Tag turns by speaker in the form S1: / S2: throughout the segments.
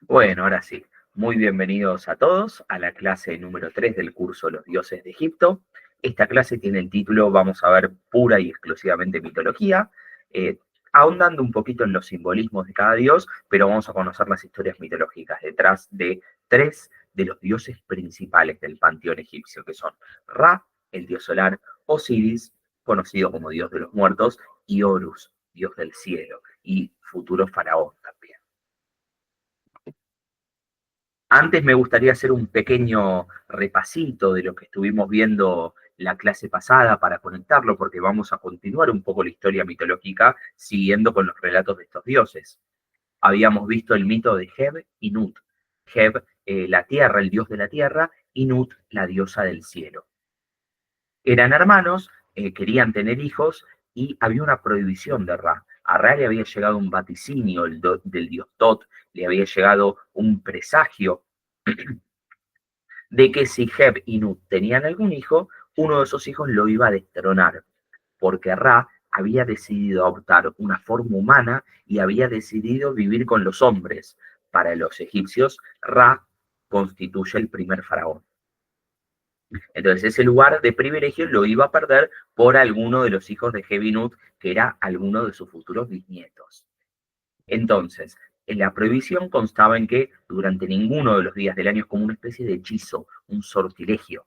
S1: Bueno, ahora sí. Muy bienvenidos a todos a la clase número 3 del curso Los Dioses de Egipto. Esta clase tiene el título, vamos a ver, pura y exclusivamente mitología, eh, ahondando un poquito en los simbolismos de cada dios, pero vamos a conocer las historias mitológicas detrás de tres de los dioses principales del panteón egipcio, que son Ra, el dios solar, Osiris, conocido como dios de los muertos, y Horus, dios del cielo, y futuro faraón también. Antes me gustaría hacer un pequeño repasito de lo que estuvimos viendo la clase pasada para conectarlo, porque vamos a continuar un poco la historia mitológica siguiendo con los relatos de estos dioses. Habíamos visto el mito de Heb y Nut. Heb, la tierra, el dios de la tierra, y Nut, la diosa del cielo. Eran hermanos, querían tener hijos y había una prohibición de Ra. A Ra le había llegado un vaticinio del dios Tot, le había llegado un presagio de que si Heb y Nut tenían algún hijo, uno de esos hijos lo iba a destronar, porque Ra había decidido adoptar una forma humana y había decidido vivir con los hombres. Para los egipcios, Ra constituye el primer faraón. Entonces ese lugar de privilegio lo iba a perder por alguno de los hijos de Heb y Nut, que era alguno de sus futuros bisnietos. Entonces, en la prohibición constaba en que durante ninguno de los días del año es como una especie de hechizo, un sortilegio.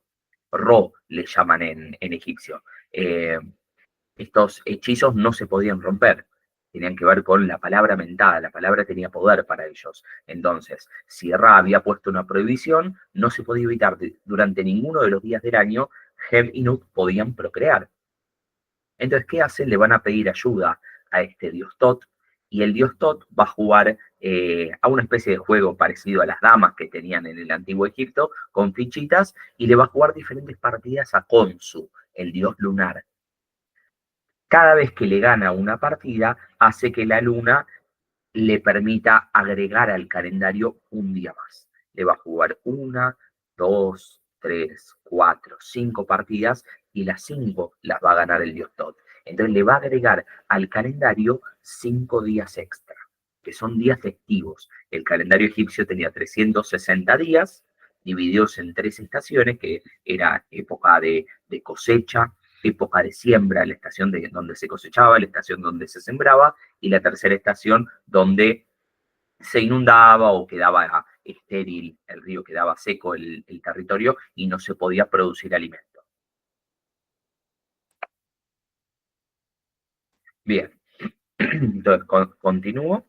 S1: Ro le llaman en egipcio. Eh, Estos hechizos no se podían romper. Tenían que ver con la palabra mentada, la palabra tenía poder para ellos. Entonces, si Ra había puesto una prohibición, no se podía evitar durante ninguno de los días del año, Heb y Nut podían procrear. Entonces, ¿qué hacen? Le van a pedir ayuda a este dios Tot, y el dios Tot va a jugar a una especie de juego parecido a las damas que tenían en el antiguo Egipto, con fichitas, y le va a jugar diferentes partidas a Khonsu, el dios lunar. Cada vez que le gana una partida, hace que la luna le permita agregar al calendario un día más. Le va a jugar una, dos, tres, cuatro, cinco partidas y las cinco las va a ganar el dios Tot. Entonces le va a agregar al calendario 5 días extra, que son días festivos. El calendario egipcio tenía 360 días divididos en tres estaciones, que era época de cosecha, época de siembra, la estación donde se cosechaba, la estación donde se sembraba, y la tercera estación donde se inundaba o quedaba estéril, el río quedaba seco, el territorio, y no se podía producir alimento. Bien, entonces continúo.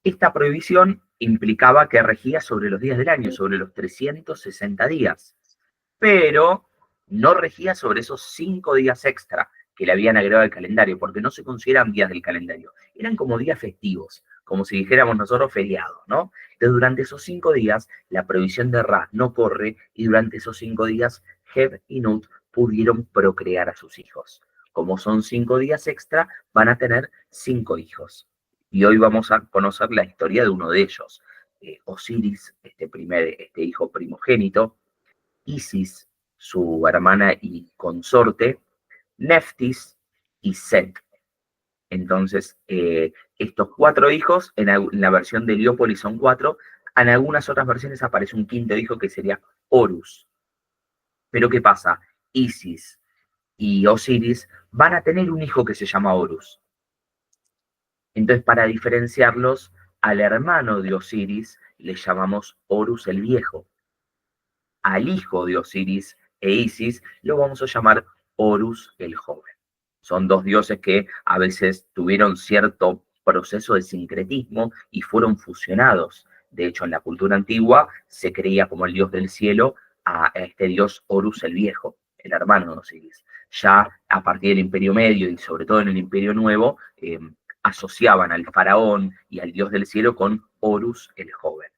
S1: Esta prohibición implicaba que regía sobre los días del año, sobre los 360 días, pero no regía sobre esos 5 días extra que le habían agregado al calendario, porque no se consideran días del calendario, eran como días festivos, como si dijéramos nosotros feriados, ¿no? Entonces, durante esos 5 días, la prohibición de Ra no corre, y durante esos 5 días, Heb y Nut pudieron procrear a sus hijos. Como son 5 días extra, van a tener 5 hijos. Y hoy vamos a conocer la historia de uno de ellos, Osiris, este hijo primogénito, Isis, su hermana y consorte, Neftis y Set. Entonces, estos 4 hijos, en la versión de Heliópolis son 4, en algunas otras versiones aparece un quinto hijo que sería Horus. Pero ¿qué pasa? Isis y Osiris van a tener un hijo que se llama Horus. Entonces, para diferenciarlos, al hermano de Osiris le llamamos Horus el Viejo. Al hijo de Osiris e Isis lo vamos a llamar Horus el Joven. Son dos dioses que a veces tuvieron cierto proceso de sincretismo y fueron fusionados. De hecho, en la cultura antigua se creía como el dios del cielo a este dios Horus el Viejo, el hermano de Osiris. Ya a partir del Imperio Medio y sobre todo en el Imperio Nuevo, asociaban al faraón y al dios del cielo con Horus el Joven.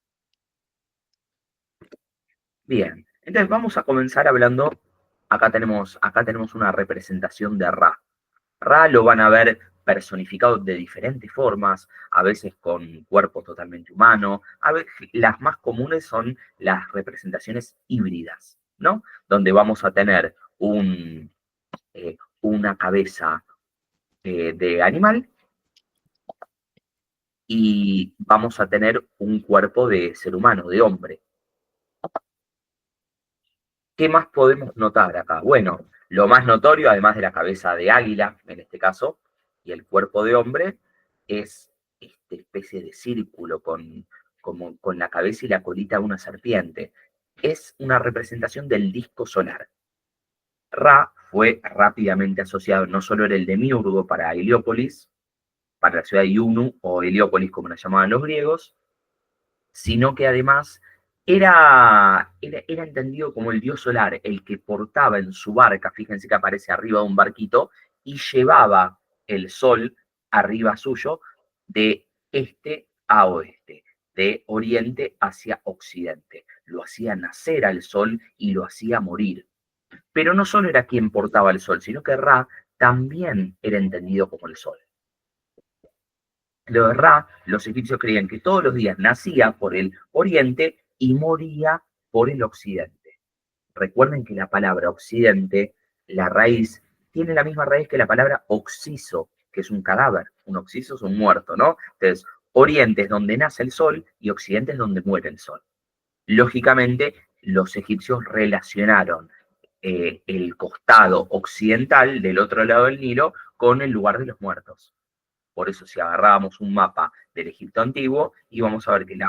S1: Bien, entonces vamos a comenzar hablando. Acá tenemos una representación de Ra. Ra lo van a ver personificado de diferentes formas, a veces con cuerpo totalmente humano, a veces, las más comunes son las representaciones híbridas, ¿no? Donde vamos a tener una cabeza de animal y vamos a tener un cuerpo de ser humano, de hombre. ¿Qué más podemos notar acá? Bueno, lo más notorio, además de la cabeza de águila, en este caso, y el cuerpo de hombre, es esta especie de círculo con la cabeza y la colita de una serpiente. Es una representación del disco solar. Ra fue rápidamente asociado, no solo era el demiurgo para Heliópolis, para la ciudad de Iunu, o Heliópolis como la llamaban los griegos, sino que además era entendido como el dios solar, el que portaba en su barca, fíjense que aparece arriba de un barquito, y llevaba el sol arriba suyo de este a oeste, de oriente hacia occidente. Lo hacía nacer al sol y lo hacía morir. Pero no solo era quien portaba el sol, sino que Ra también era entendido como el sol. Lo de Ra, los egipcios creían que todos los días nacía por el oriente y moría por el occidente. Recuerden que la palabra occidente, la raíz, tiene la misma raíz que la palabra oxiso, que es un cadáver. Un oxiso es un muerto, ¿no? Entonces, oriente es donde nace el sol y occidente es donde muere el sol. Lógicamente, los egipcios relacionaron el costado occidental del otro lado del Nilo con el lugar de los muertos. Por eso, si agarrábamos un mapa del Egipto antiguo, íbamos a ver que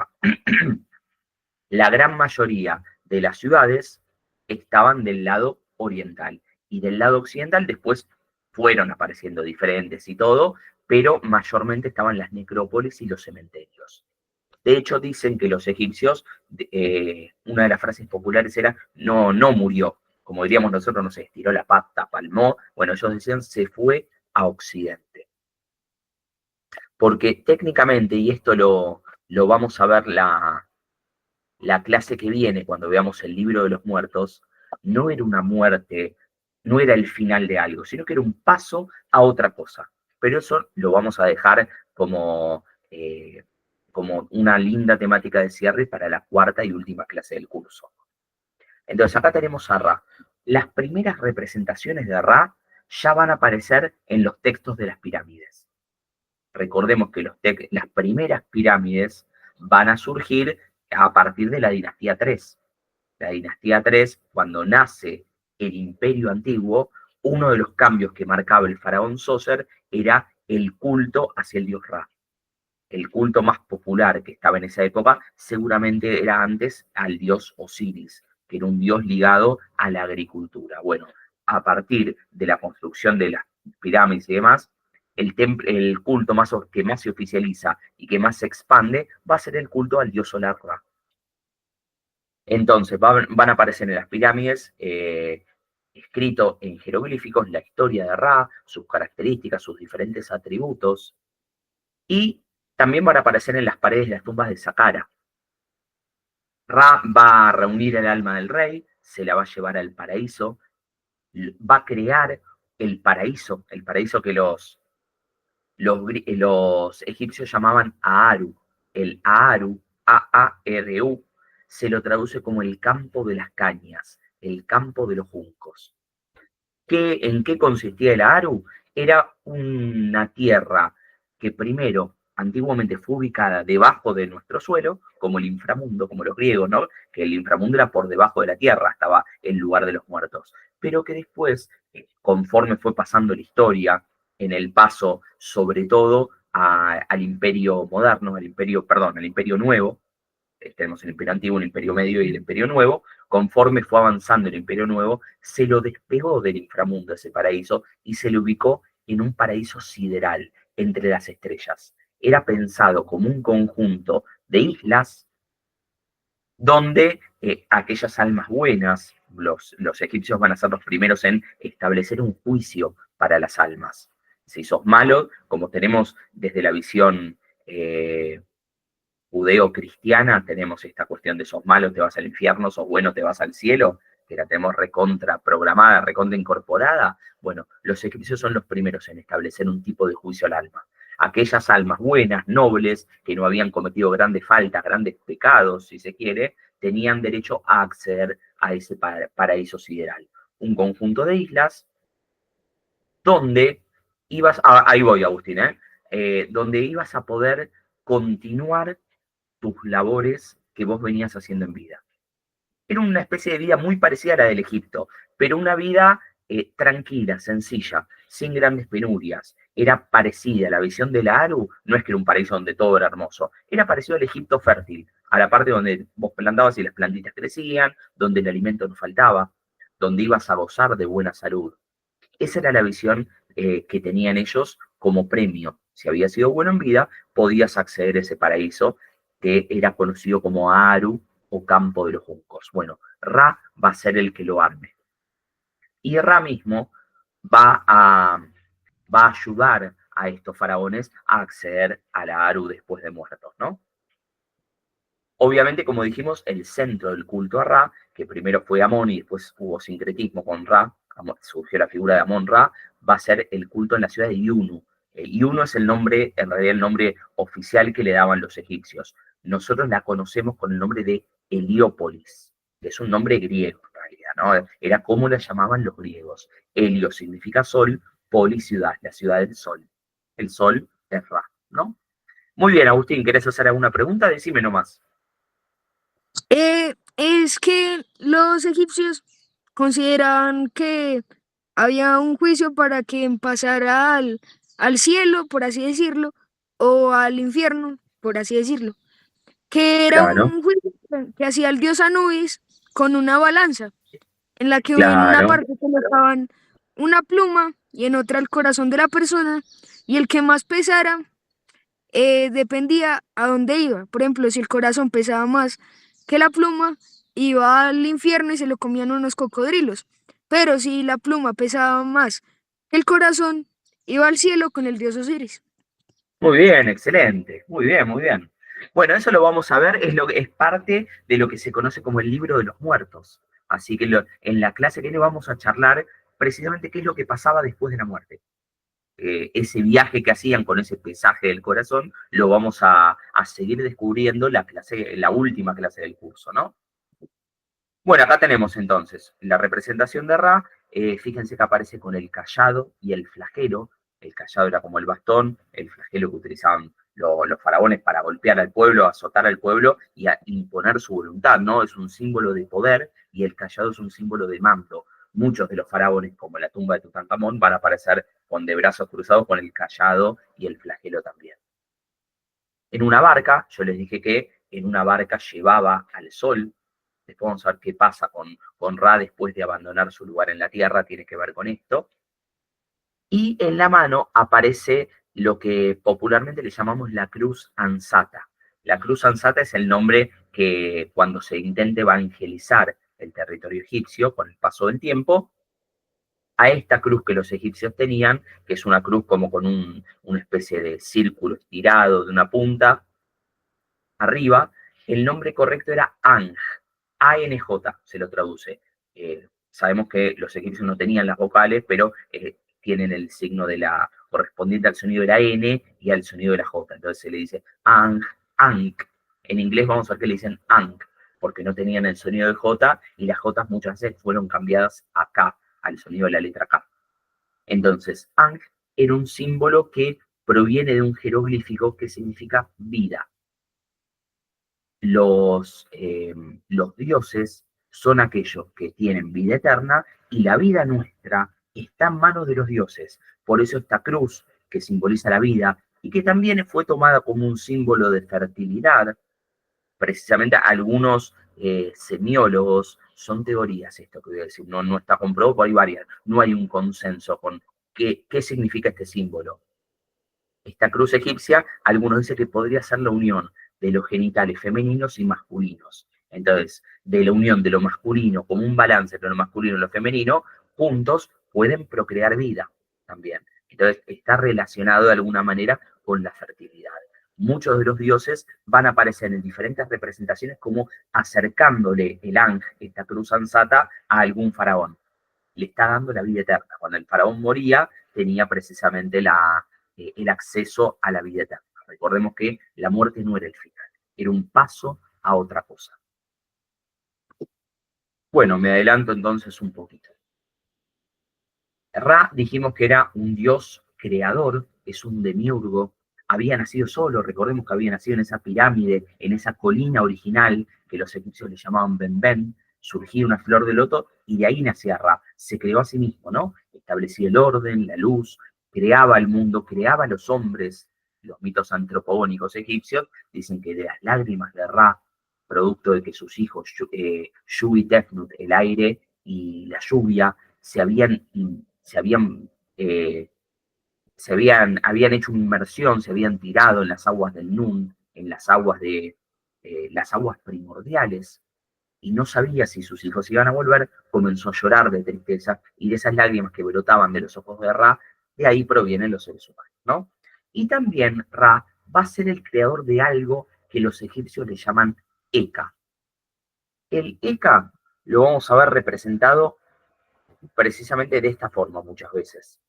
S1: la gran mayoría de las ciudades estaban del lado oriental. Y del lado occidental después fueron apareciendo diferentes y todo, pero mayormente estaban las necrópolis y los cementerios. De hecho, dicen que los egipcios, una de las frases populares era, no murió, como diríamos nosotros, no sé, estiró la pata, palmó. Bueno, ellos decían, se fue a Occidente. Porque técnicamente, y esto lo vamos a ver la clase que viene, cuando veamos el libro de los muertos, no era una muerte, no era el final de algo, sino que era un paso a otra cosa. Pero eso lo vamos a dejar como una linda temática de cierre para la cuarta y última clase del curso. Entonces acá tenemos a Ra. Las primeras representaciones de Ra ya van a aparecer en los textos de las pirámides. Recordemos que las primeras pirámides van a surgir a partir de la dinastía 3. La dinastía 3, cuando nace el imperio antiguo, uno de los cambios que marcaba el faraón Sócer era el culto hacia el dios Ra. El culto más popular que estaba en esa época seguramente era antes al dios Osiris, que era un dios ligado a la agricultura. Bueno, a partir de la construcción de las pirámides y demás, el culto que más se oficializa y que más se expande va a ser el culto al dios solar Ra. Entonces van a aparecer en las pirámides, escrito en jeroglíficos, la historia de Ra, sus características, sus diferentes atributos, y también van a aparecer en las paredes de las tumbas de Saqqara. Ra va a reunir el alma del rey, se la va a llevar al paraíso, va a crear el paraíso que los egipcios llamaban Aaru. El Aaru, A-A-R-U, se lo traduce como el campo de las cañas, el campo de los juncos. ¿En qué consistía el Aaru? Era una tierra que primero, antiguamente fue ubicada debajo de nuestro suelo, como el inframundo, como los griegos, ¿no? Que el inframundo era por debajo de la tierra, estaba el lugar de los muertos. Pero que después, conforme fue pasando la historia, en el paso sobre todo al imperio moderno, al imperio nuevo, tenemos el imperio antiguo, el imperio medio y el imperio nuevo, conforme fue avanzando el imperio nuevo, se lo despegó del inframundo, ese paraíso, y se lo ubicó en un paraíso sideral, entre las estrellas. Era pensado como un conjunto de islas donde aquellas almas buenas, los egipcios van a ser los primeros en establecer un juicio para las almas. Si sos malo, como tenemos desde la visión judeo-cristiana, tenemos esta cuestión de sos malo, te vas al infierno, sos bueno, te vas al cielo, que la tenemos recontra programada, recontra incorporada. Bueno, los egipcios son los primeros en establecer un tipo de juicio al alma. Aquellas almas buenas, nobles, que no habían cometido grandes faltas, grandes pecados, si se quiere, tenían derecho a acceder a ese paraíso sideral. Un conjunto de islas donde ahí voy, Agustín, donde ibas a poder continuar tus labores que vos venías haciendo en vida. Era una especie de vida muy parecida a la del Egipto, pero una vida tranquila, sencilla, sin grandes penurias. Era parecida, la visión de la Aru no es que era un paraíso donde todo era hermoso, era parecido al Egipto fértil, a la parte donde vos plantabas y las plantitas crecían, donde el alimento no faltaba, donde ibas a gozar de buena salud. Esa era la visión que tenían ellos como premio. Si habías sido bueno en vida, podías acceder a ese paraíso que era conocido como Aru o Campo de los Juncos. Bueno, Ra va a ser el que lo arme. Y Ra mismo va a, va a ayudar a estos faraones a acceder a la Aru después de muertos, ¿no? Obviamente, como dijimos, el centro del culto a Ra, que primero fue Amón y después hubo sincretismo con Ra, surgió la figura de Amón-Ra, va a ser el culto en la ciudad de Iunu. Iunu es el nombre, en realidad el nombre oficial que le daban los egipcios. Nosotros la conocemos con el nombre de Heliópolis, que es un nombre griego en realidad, ¿no? Era como la llamaban los griegos. Helio significa sol, polis ciudad, la ciudad del sol. El sol es Ra, ¿no? Muy bien, Agustín, ¿querés hacer alguna pregunta? Decime nomás.
S2: Es que los egipcios consideran que había un juicio para que pasara al cielo, por así decirlo, o al infierno, por así decirlo, que era
S1: Claro,
S2: un juicio que hacía el dios Anubis con una balanza, en la que en una
S1: claro.
S2: parte colocaban una pluma y en otra el corazón de la persona, y el que más pesara dependía a dónde iba. Por ejemplo, si el corazón pesaba más que la pluma, iba al infierno y se lo comían unos cocodrilos. Pero si la pluma pesaba más que el corazón, iba al cielo con el dios Osiris.
S1: Muy bien, excelente. Muy bien, muy bien. Bueno, eso lo vamos a ver, es parte de lo que se conoce como el libro de los muertos. Así que en la clase que viene vamos a charlar precisamente qué es lo que pasaba después de la muerte. Ese viaje que hacían con ese pesaje del corazón, lo vamos a seguir descubriendo la última clase del curso, ¿no? Bueno, acá tenemos entonces la representación de Ra. Fíjense que aparece con el cayado y el flagelo. El cayado era como el bastón, el flagelo que utilizaban los faraones para golpear al pueblo, azotar al pueblo y a imponer su voluntad, ¿no? Es un símbolo de poder y el cayado es un símbolo de mando. Muchos de los faraones, como la tumba de Tutankamón, van a aparecer con de brazos cruzados con el cayado y el flagelo también. En una barca, yo les dije que en una barca llevaba al sol. Después vamos a ver qué pasa con Ra después de abandonar su lugar en la tierra, tiene que ver con esto. Y en la mano aparece lo que popularmente le llamamos la cruz ansata. La cruz ansata es el nombre que cuando se intenta evangelizar el territorio egipcio con el paso del tiempo, a esta cruz que los egipcios tenían, que es una cruz como con una especie de círculo estirado de una punta, arriba, el nombre correcto era Anj, A-N-J se lo traduce. Sabemos que los egipcios no tenían las vocales, pero tienen el signo de la correspondiente al sonido de la N y al sonido de la J. Entonces se le dice Anj, Ankh. En inglés vamos a ver que le dicen Ankh, porque no tenían el sonido de J y las J muchas veces fueron cambiadas a K, al sonido de la letra K. Entonces, Ankh era un símbolo que proviene de un jeroglífico que significa vida. Los dioses son aquellos que tienen vida eterna y la vida nuestra está en manos de los dioses. Por eso esta cruz que simboliza la vida y que también fue tomada como un símbolo de fertilidad, precisamente algunos semiólogos, son teorías esto que voy a decir, no está comprobado, por ahí varias, no hay un consenso con qué significa este símbolo. Esta cruz egipcia, algunos dicen que podría ser la unión de los genitales femeninos y masculinos. Entonces, de la unión de lo masculino, como un balance entre lo masculino y lo femenino, juntos pueden procrear vida también. Entonces, está relacionado de alguna manera con la fertilidad. Muchos de los dioses van a aparecer en diferentes representaciones como acercándole el ángel, esta cruz ansata, a algún faraón. Le está dando la vida eterna. Cuando el faraón moría, tenía precisamente el acceso a la vida eterna. Recordemos que la muerte no era el final, era un paso a otra cosa. Bueno, me adelanto entonces un poquito. Ra dijimos que era un dios creador, es un demiurgo, había nacido solo, recordemos que había nacido en esa pirámide, en esa colina original, que los egipcios le llamaban Ben, surgía una flor de loto y de ahí nacía Ra. Se creó a sí mismo, ¿no? Establecía el orden, la luz, creaba el mundo, creaba los hombres. Los mitos antropogónicos egipcios dicen que de las lágrimas de Ra, producto de que sus hijos, Shu y Tefnut, el aire y la lluvia, se habían habían hecho una inmersión, se habían tirado en las aguas del Nun, en las aguas primordiales, y no sabía si sus hijos iban a volver, comenzó a llorar de tristeza, y de esas lágrimas que brotaban de los ojos de Ra, de ahí provienen los seres humanos, ¿no? Y también Ra va a ser el creador de algo que los egipcios le llaman Eka. El Eka lo vamos a ver representado precisamente de esta forma muchas veces.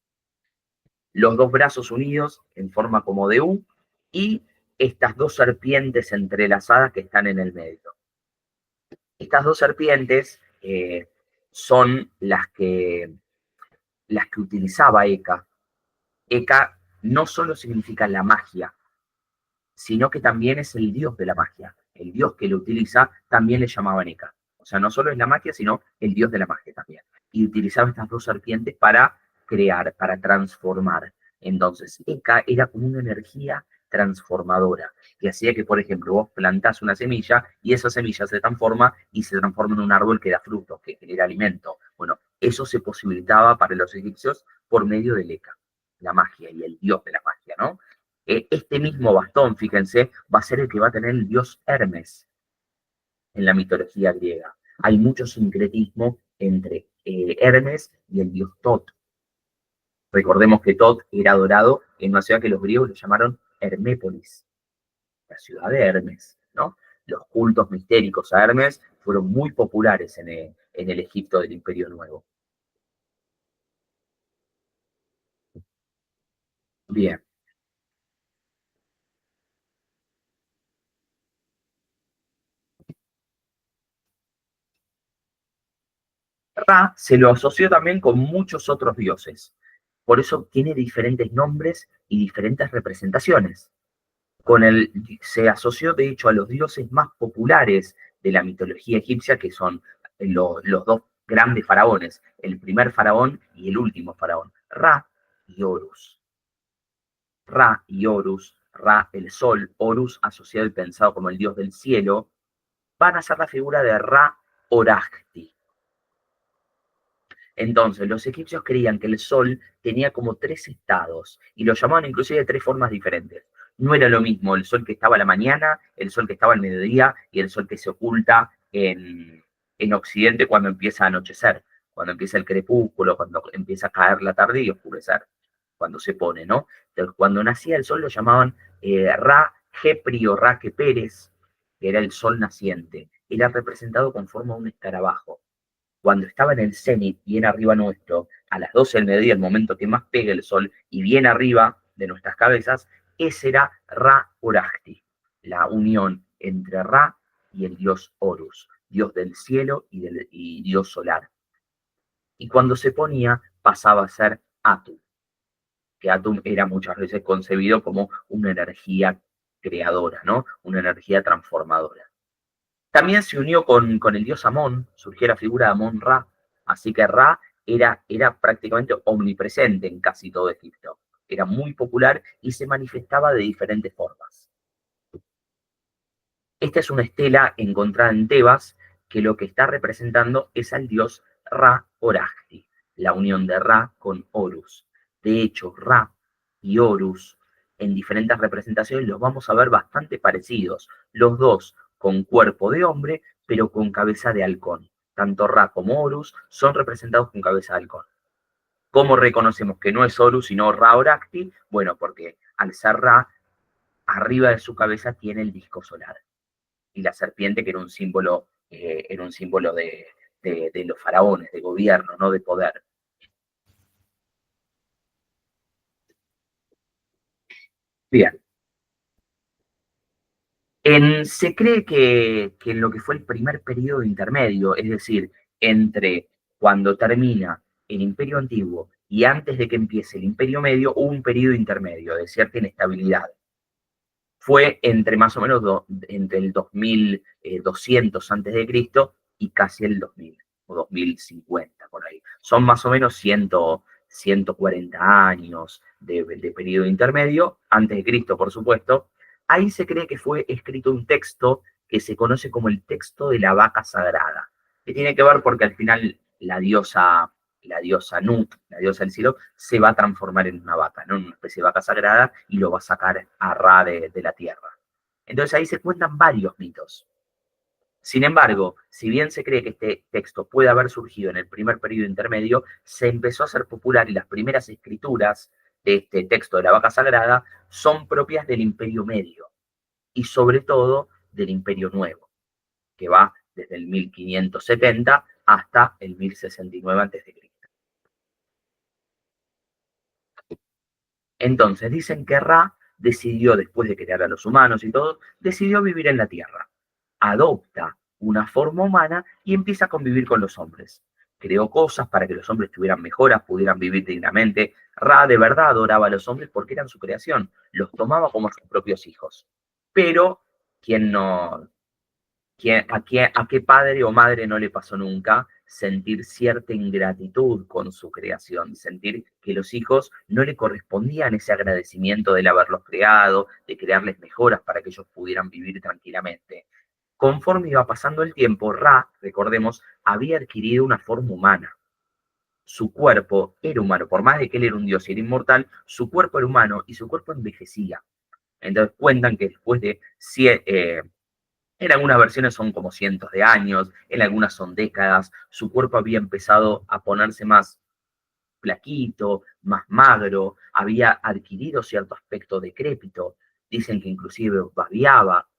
S1: Los dos brazos unidos en forma como de U y estas dos serpientes entrelazadas que están en el medio. Estas dos serpientes son las que utilizaba Eka. Eka no solo significa la magia, sino que también es el dios de la magia. El dios que lo utiliza también le llamaban Eka. O sea, no solo es la magia, sino el dios de la magia también. Y utilizaba estas dos serpientes para crear, para transformar. Entonces, Eka era como una energía transformadora, que hacía que, por ejemplo, vos plantás una semilla y esa semilla se transforma y se transforma en un árbol que da frutos, que genera alimento. Bueno, eso se posibilitaba para los egipcios por medio del Eka, la magia y el dios de la magia, ¿no? Este mismo bastón, fíjense, va a ser el que va a tener el dios Hermes en la mitología griega. Hay mucho sincretismo entre Hermes y el dios Tot. Recordemos que Tot era adorado en una ciudad que los griegos le llamaron Hermépolis, la ciudad de Hermes, ¿no? Los cultos mistéricos a Hermes fueron muy populares en el Egipto del Imperio Nuevo. Bien. Ra se lo asoció también con muchos otros dioses. Por eso tiene diferentes nombres y diferentes representaciones. Se asoció, de hecho, a los dioses más populares de la mitología egipcia, que son los dos grandes faraones, el primer faraón y el último faraón, Ra y Horus. Ra y Horus, Ra el sol, Horus asociado y pensado como el dios del cielo, van a ser la figura de Ra Horajti. Entonces, los egipcios creían que el sol tenía como tres estados y lo llamaban inclusive de tres formas diferentes. No era lo mismo el sol que estaba a la mañana, el sol que estaba al mediodía y el sol que se oculta en Occidente cuando empieza a anochecer, cuando empieza el crepúsculo, cuando empieza a caer la tarde y oscurecer, cuando se pone, ¿no? Entonces, cuando nacía el sol lo llamaban Ra Gepri o Ra Pérez, que era el sol naciente. Era representado con forma de un escarabajo. Cuando estaba en el cenit, bien arriba nuestro, a las 12 del mediodía, el momento que más pega el sol, y bien arriba de nuestras cabezas, ese era Ra Horajti, la unión entre Ra y el dios Horus, dios del cielo y dios solar. Y cuando se ponía, pasaba a ser Atum, que Atum era muchas veces concebido como una energía creadora, ¿no? Una energía transformadora. También se unió con el dios Amón, surgió la figura de Amón-Ra, así que Ra era prácticamente omnipresente en casi todo Egipto. Era muy popular y se manifestaba de diferentes formas. Esta es una estela encontrada en Tebas que lo que está representando es al dios Ra Horajti, la unión de Ra con Horus. De hecho, Ra y Horus en diferentes representaciones los vamos a ver bastante parecidos. Los dos con cuerpo de hombre, pero con cabeza de halcón. Tanto Ra como Horus son representados con cabeza de halcón. ¿Cómo reconocemos que no es Horus, sino Ra Horajti? Bueno, porque al ser Ra, arriba de su cabeza tiene el disco solar. Y la serpiente, que era un símbolo de los faraones, de gobierno, no de poder. Bien. Se cree que en lo que fue el primer periodo intermedio, es decir, entre cuando termina el Imperio Antiguo y antes de que empiece el Imperio Medio, hubo un periodo intermedio de cierta inestabilidad. fue entre más o menos entre el 2200 antes de Cristo y casi el 2000 o 2050 por ahí. Son más o menos 140 años de periodo intermedio, antes de Cristo, por supuesto. Ahí se cree que fue escrito un texto que se conoce como el texto de la vaca sagrada, que tiene que ver porque al final la diosa Nut, la diosa del cielo, se va a transformar en una vaca, ¿no? En una especie de vaca sagrada y lo va a sacar a Ra de la tierra. Entonces ahí se cuentan varios mitos. Sin embargo, si bien se cree que este texto puede haber surgido en el primer periodo intermedio, se empezó a hacer popular y las primeras escrituras de este texto de la vaca sagrada son propias del Imperio Medio y sobre todo del Imperio Nuevo, que va desde el 1570 hasta el 1069 a.C. Entonces dicen que Ra decidió, después de crear a los humanos y todo, decidió vivir en la Tierra. Adopta una forma humana y empieza a convivir con los hombres. Creó cosas para que los hombres tuvieran mejoras, pudieran vivir dignamente. Ra de verdad adoraba a los hombres porque eran su creación, los tomaba como sus propios hijos. Pero, ¿quién no, a qué padre o madre no le pasó nunca sentir cierta ingratitud con su creación, sentir que los hijos no le correspondían ese agradecimiento del haberlos creado, de crearles mejoras para que ellos pudieran vivir tranquilamente? Conforme iba pasando el tiempo, Ra, recordemos, había adquirido una forma humana. Su cuerpo era humano, por más de que él era un dios y era inmortal, su cuerpo era humano y su cuerpo envejecía. Entonces cuentan que después de en algunas versiones son como cientos de años, en algunas son décadas. Su cuerpo había empezado a ponerse más flaquito, más magro, había adquirido cierto aspecto decrépito. Dicen que inclusive babeaba,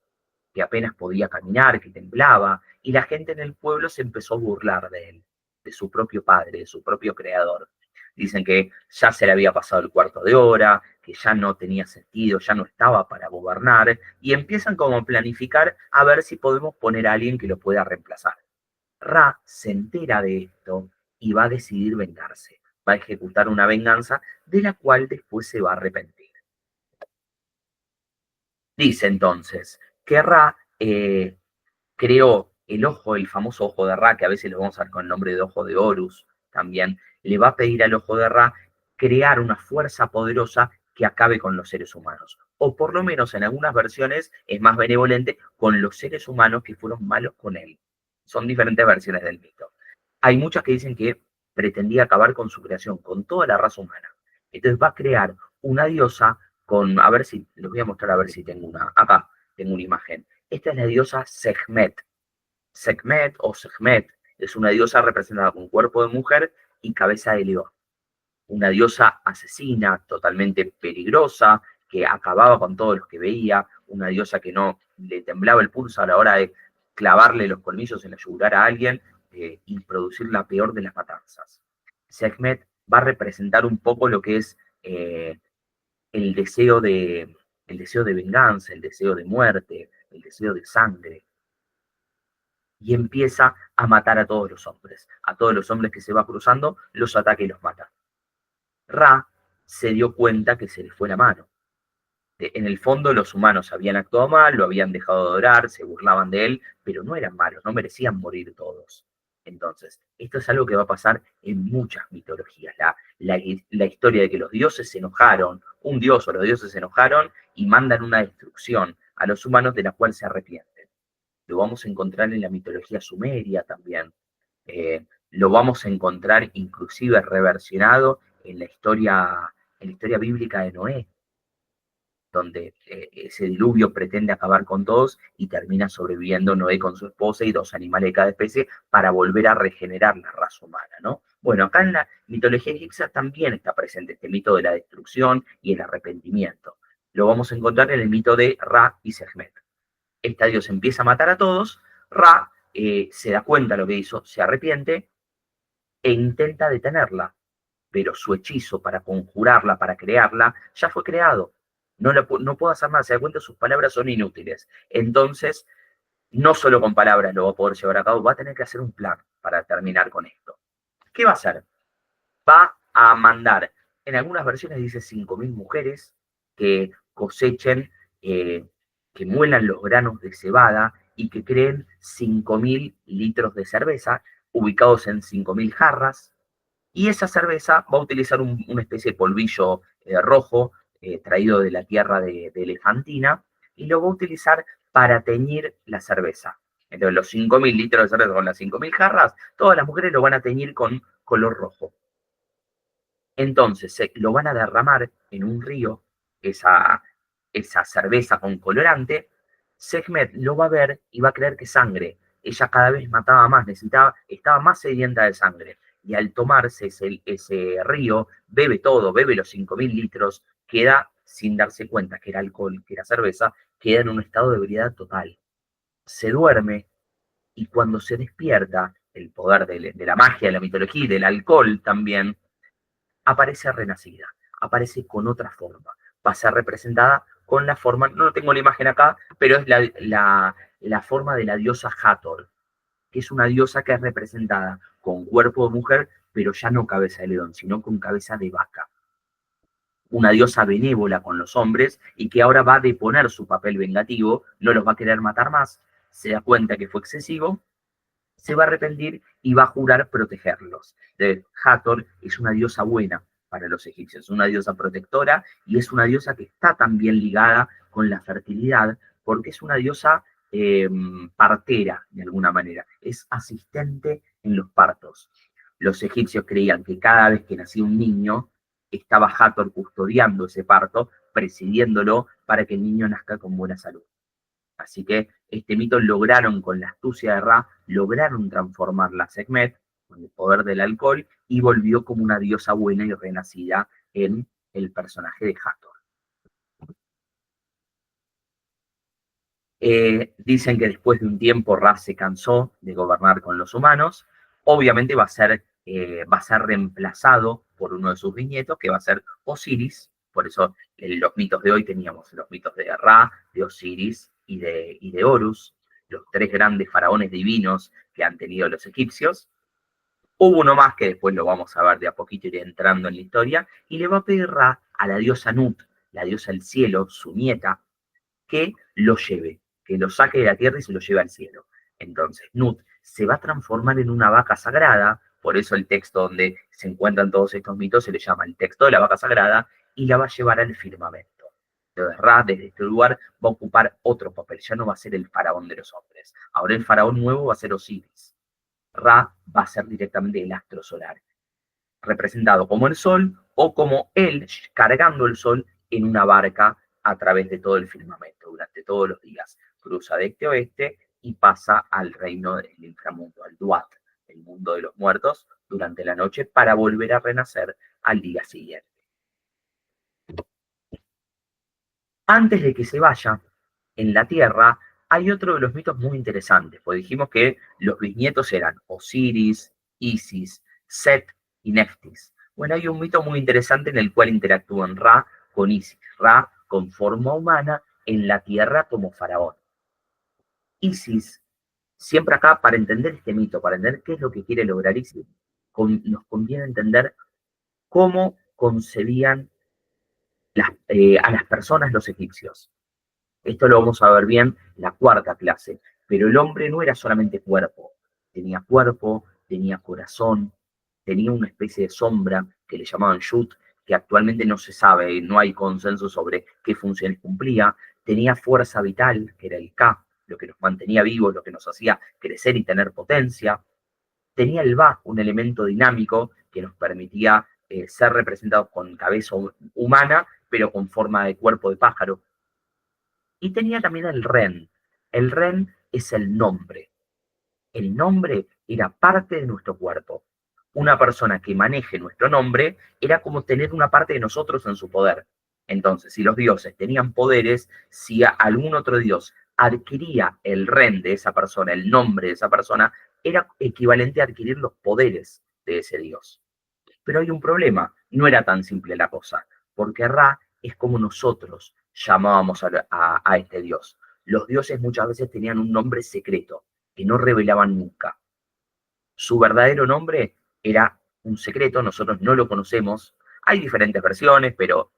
S1: que apenas podía caminar, que temblaba, y la gente en el pueblo se empezó a burlar de él, de su propio padre, de su propio creador. Dicen que ya se le había pasado el cuarto de hora, que ya no tenía sentido, ya no estaba para gobernar, y empiezan como a planificar a ver si podemos poner a alguien que lo pueda reemplazar. Ra se entera de esto y va a decidir vengarse, va a ejecutar una venganza de la cual después se va a arrepentir. Dice entonces que Ra creó el famoso ojo de Ra, que a veces lo vamos a ver con el nombre de ojo de Horus también, le va a pedir al ojo de Ra crear una fuerza poderosa que acabe con los seres humanos. O por lo menos en algunas versiones es más benevolente con los seres humanos que fueron malos con él. Son diferentes versiones del mito. Hay muchas que dicen que pretendía acabar con su creación, con toda la raza humana. Entonces va a crear una diosa con, a ver si, les voy a mostrar a ver si tengo acá tengo una imagen. Esta es la diosa Sekhmet. Sekhmet o Sekhmet es una diosa representada con cuerpo de mujer y cabeza de león. Una diosa asesina, totalmente peligrosa, que acababa con todos los que veía, una diosa que no le temblaba el pulso a la hora de clavarle los colmillos en la yugular a alguien y producir la peor de las matanzas. Sekhmet va a representar un poco lo que es el deseo de, el deseo de venganza, el deseo de muerte, el deseo de sangre. Y empieza a matar a todos los hombres que se va cruzando, los ataca y los mata. Ra se dio cuenta que se le fue la mano. En el fondo los humanos habían actuado mal, lo habían dejado de adorar, se burlaban de él, pero no eran malos, no merecían morir todos. Entonces, esto es algo que va a pasar en muchas mitologías. La historia de que los dioses se enojaron, un dios o los dioses se enojaron y mandan una destrucción a los humanos de la cual se arrepienten. Lo vamos a encontrar en la mitología sumeria también. Lo vamos a encontrar inclusive reversionado en la historia bíblica de Noé, donde ese diluvio pretende acabar con todos y termina sobreviviendo Noé con su esposa y dos animales de cada especie para volver a regenerar la raza humana, ¿no? Bueno, acá en la mitología egipcia también está presente este mito de la destrucción y el arrepentimiento. Lo vamos a encontrar en el mito de Ra y Sekhmet. Esta diosa empieza a matar a todos, Ra se da cuenta de lo que hizo, se arrepiente e intenta detenerla, pero su hechizo para conjurarla, para crearla, ya fue creado. No puedo hacer nada, se da cuenta, sus palabras son inútiles. Entonces, no solo con palabras lo va a poder llevar a cabo, va a tener que hacer un plan para terminar con esto. ¿Qué va a hacer? Va a mandar, en algunas versiones dice 5.000 mujeres que cosechen que muelan los granos de cebada y que creen 5.000 litros de cerveza ubicados en 5.000 jarras. Y esa cerveza va a utilizar una especie de polvillo rojo traído de la tierra de Elefantina y lo va a utilizar para teñir la cerveza. Entonces los 5.000 litros de cerveza con las 5.000 jarras, todas las mujeres lo van a teñir con color rojo. Entonces lo van a derramar en un río, esa cerveza con colorante. Sekhmet lo va a ver y va a creer que es sangre. Ella cada vez mataba más, estaba más sedienta de sangre. Y al tomarse ese río, bebe todo, bebe los 5.000 litros, queda sin darse cuenta que era alcohol, que era cerveza, queda en un estado de ebriedad total. Se duerme y cuando se despierta, el poder de la magia, de la mitología y del alcohol también, aparece renacida, aparece con otra forma. Va a ser representada con la forma, no tengo la imagen acá, pero es la forma de la diosa Hathor, que es una diosa que es representada con cuerpo de mujer, pero ya no cabeza de león, sino con cabeza de vaca. Una diosa benévola con los hombres y que ahora va a deponer su papel vengativo, no los va a querer matar más, se da cuenta que fue excesivo, se va a arrepentir y va a jurar protegerlos. Hathor es una diosa buena para los egipcios, es una diosa protectora y es una diosa que está también ligada con la fertilidad porque es una diosa partera de alguna manera, es asistente en los partos. Los egipcios creían que cada vez que nacía un niño, estaba Hathor custodiando ese parto, presidiéndolo para que el niño nazca con buena salud. Así que este mito lograron, con la astucia de Ra, lograron transformarla a Sekhmet con el poder del alcohol y volvió como una diosa buena y renacida en el personaje de Hathor. Dicen que después de un tiempo Ra se cansó de gobernar con los humanos. Obviamente va a ser reemplazado por uno de sus bisnietos, que va a ser Osiris. Por eso en los mitos de hoy teníamos los mitos de Ra, de Osiris y de Horus, los tres grandes faraones divinos que han tenido los egipcios. Hubo uno más que después lo vamos a ver de a poquito, ir entrando en la historia, y le va a pedir Ra a la diosa Nut, la diosa del cielo, su nieta, que lo lleve, que lo saque de la tierra y se lo lleve al cielo. Entonces, Nut se va a transformar en una vaca sagrada, por eso el texto donde se encuentran todos estos mitos se le llama el texto de la vaca sagrada, y la va a llevar al firmamento. Entonces, Ra, desde este lugar, va a ocupar otro papel, ya no va a ser el faraón de los hombres. Ahora el faraón nuevo va a ser Osiris. Ra va a ser directamente el astro solar, representado como el sol o como él cargando el sol en una barca a través de todo el firmamento durante todos los días. Cruza de este a oeste y pasa al reino del inframundo, al Duat, el mundo de los muertos, durante la noche para volver a renacer al día siguiente. Antes de que se vaya, en la tierra hay otro de los mitos muy interesantes, porque dijimos que los bisnietos eran Osiris, Isis, Set y Neftis. Bueno, hay un mito muy interesante en el cual interactúan Ra con Isis, Ra con forma humana en la tierra como faraón. Isis, siempre acá, para entender este mito, para entender qué es lo que quiere lograr Isis, nos conviene entender cómo concebían a las personas los egipcios. Esto lo vamos a ver bien en la cuarta clase, pero el hombre no era solamente cuerpo, tenía corazón, tenía una especie de sombra que le llamaban Shut, que actualmente no se sabe, no hay consenso sobre qué funciones cumplía, tenía fuerza vital, que era el Ka, lo que nos mantenía vivos, lo que nos hacía crecer y tener potencia, tenía el Ba, un elemento dinámico que nos permitía ser representados con cabeza humana, pero con forma de cuerpo de pájaro. Y tenía también el Ren. El Ren es el nombre. El nombre era parte de nuestro cuerpo. Una persona que maneje nuestro nombre era como tener una parte de nosotros en su poder. Entonces, si los dioses tenían poderes, si algún otro dios adquiría el Ren de esa persona, el nombre de esa persona, era equivalente a adquirir los poderes de ese dios. Pero hay un problema, no era tan simple la cosa, porque Ra es como nosotros llamábamos a este dios. Los dioses muchas veces tenían un nombre secreto, que no revelaban nunca. Su verdadero nombre era un secreto, nosotros no lo conocemos. Hay diferentes versiones, pero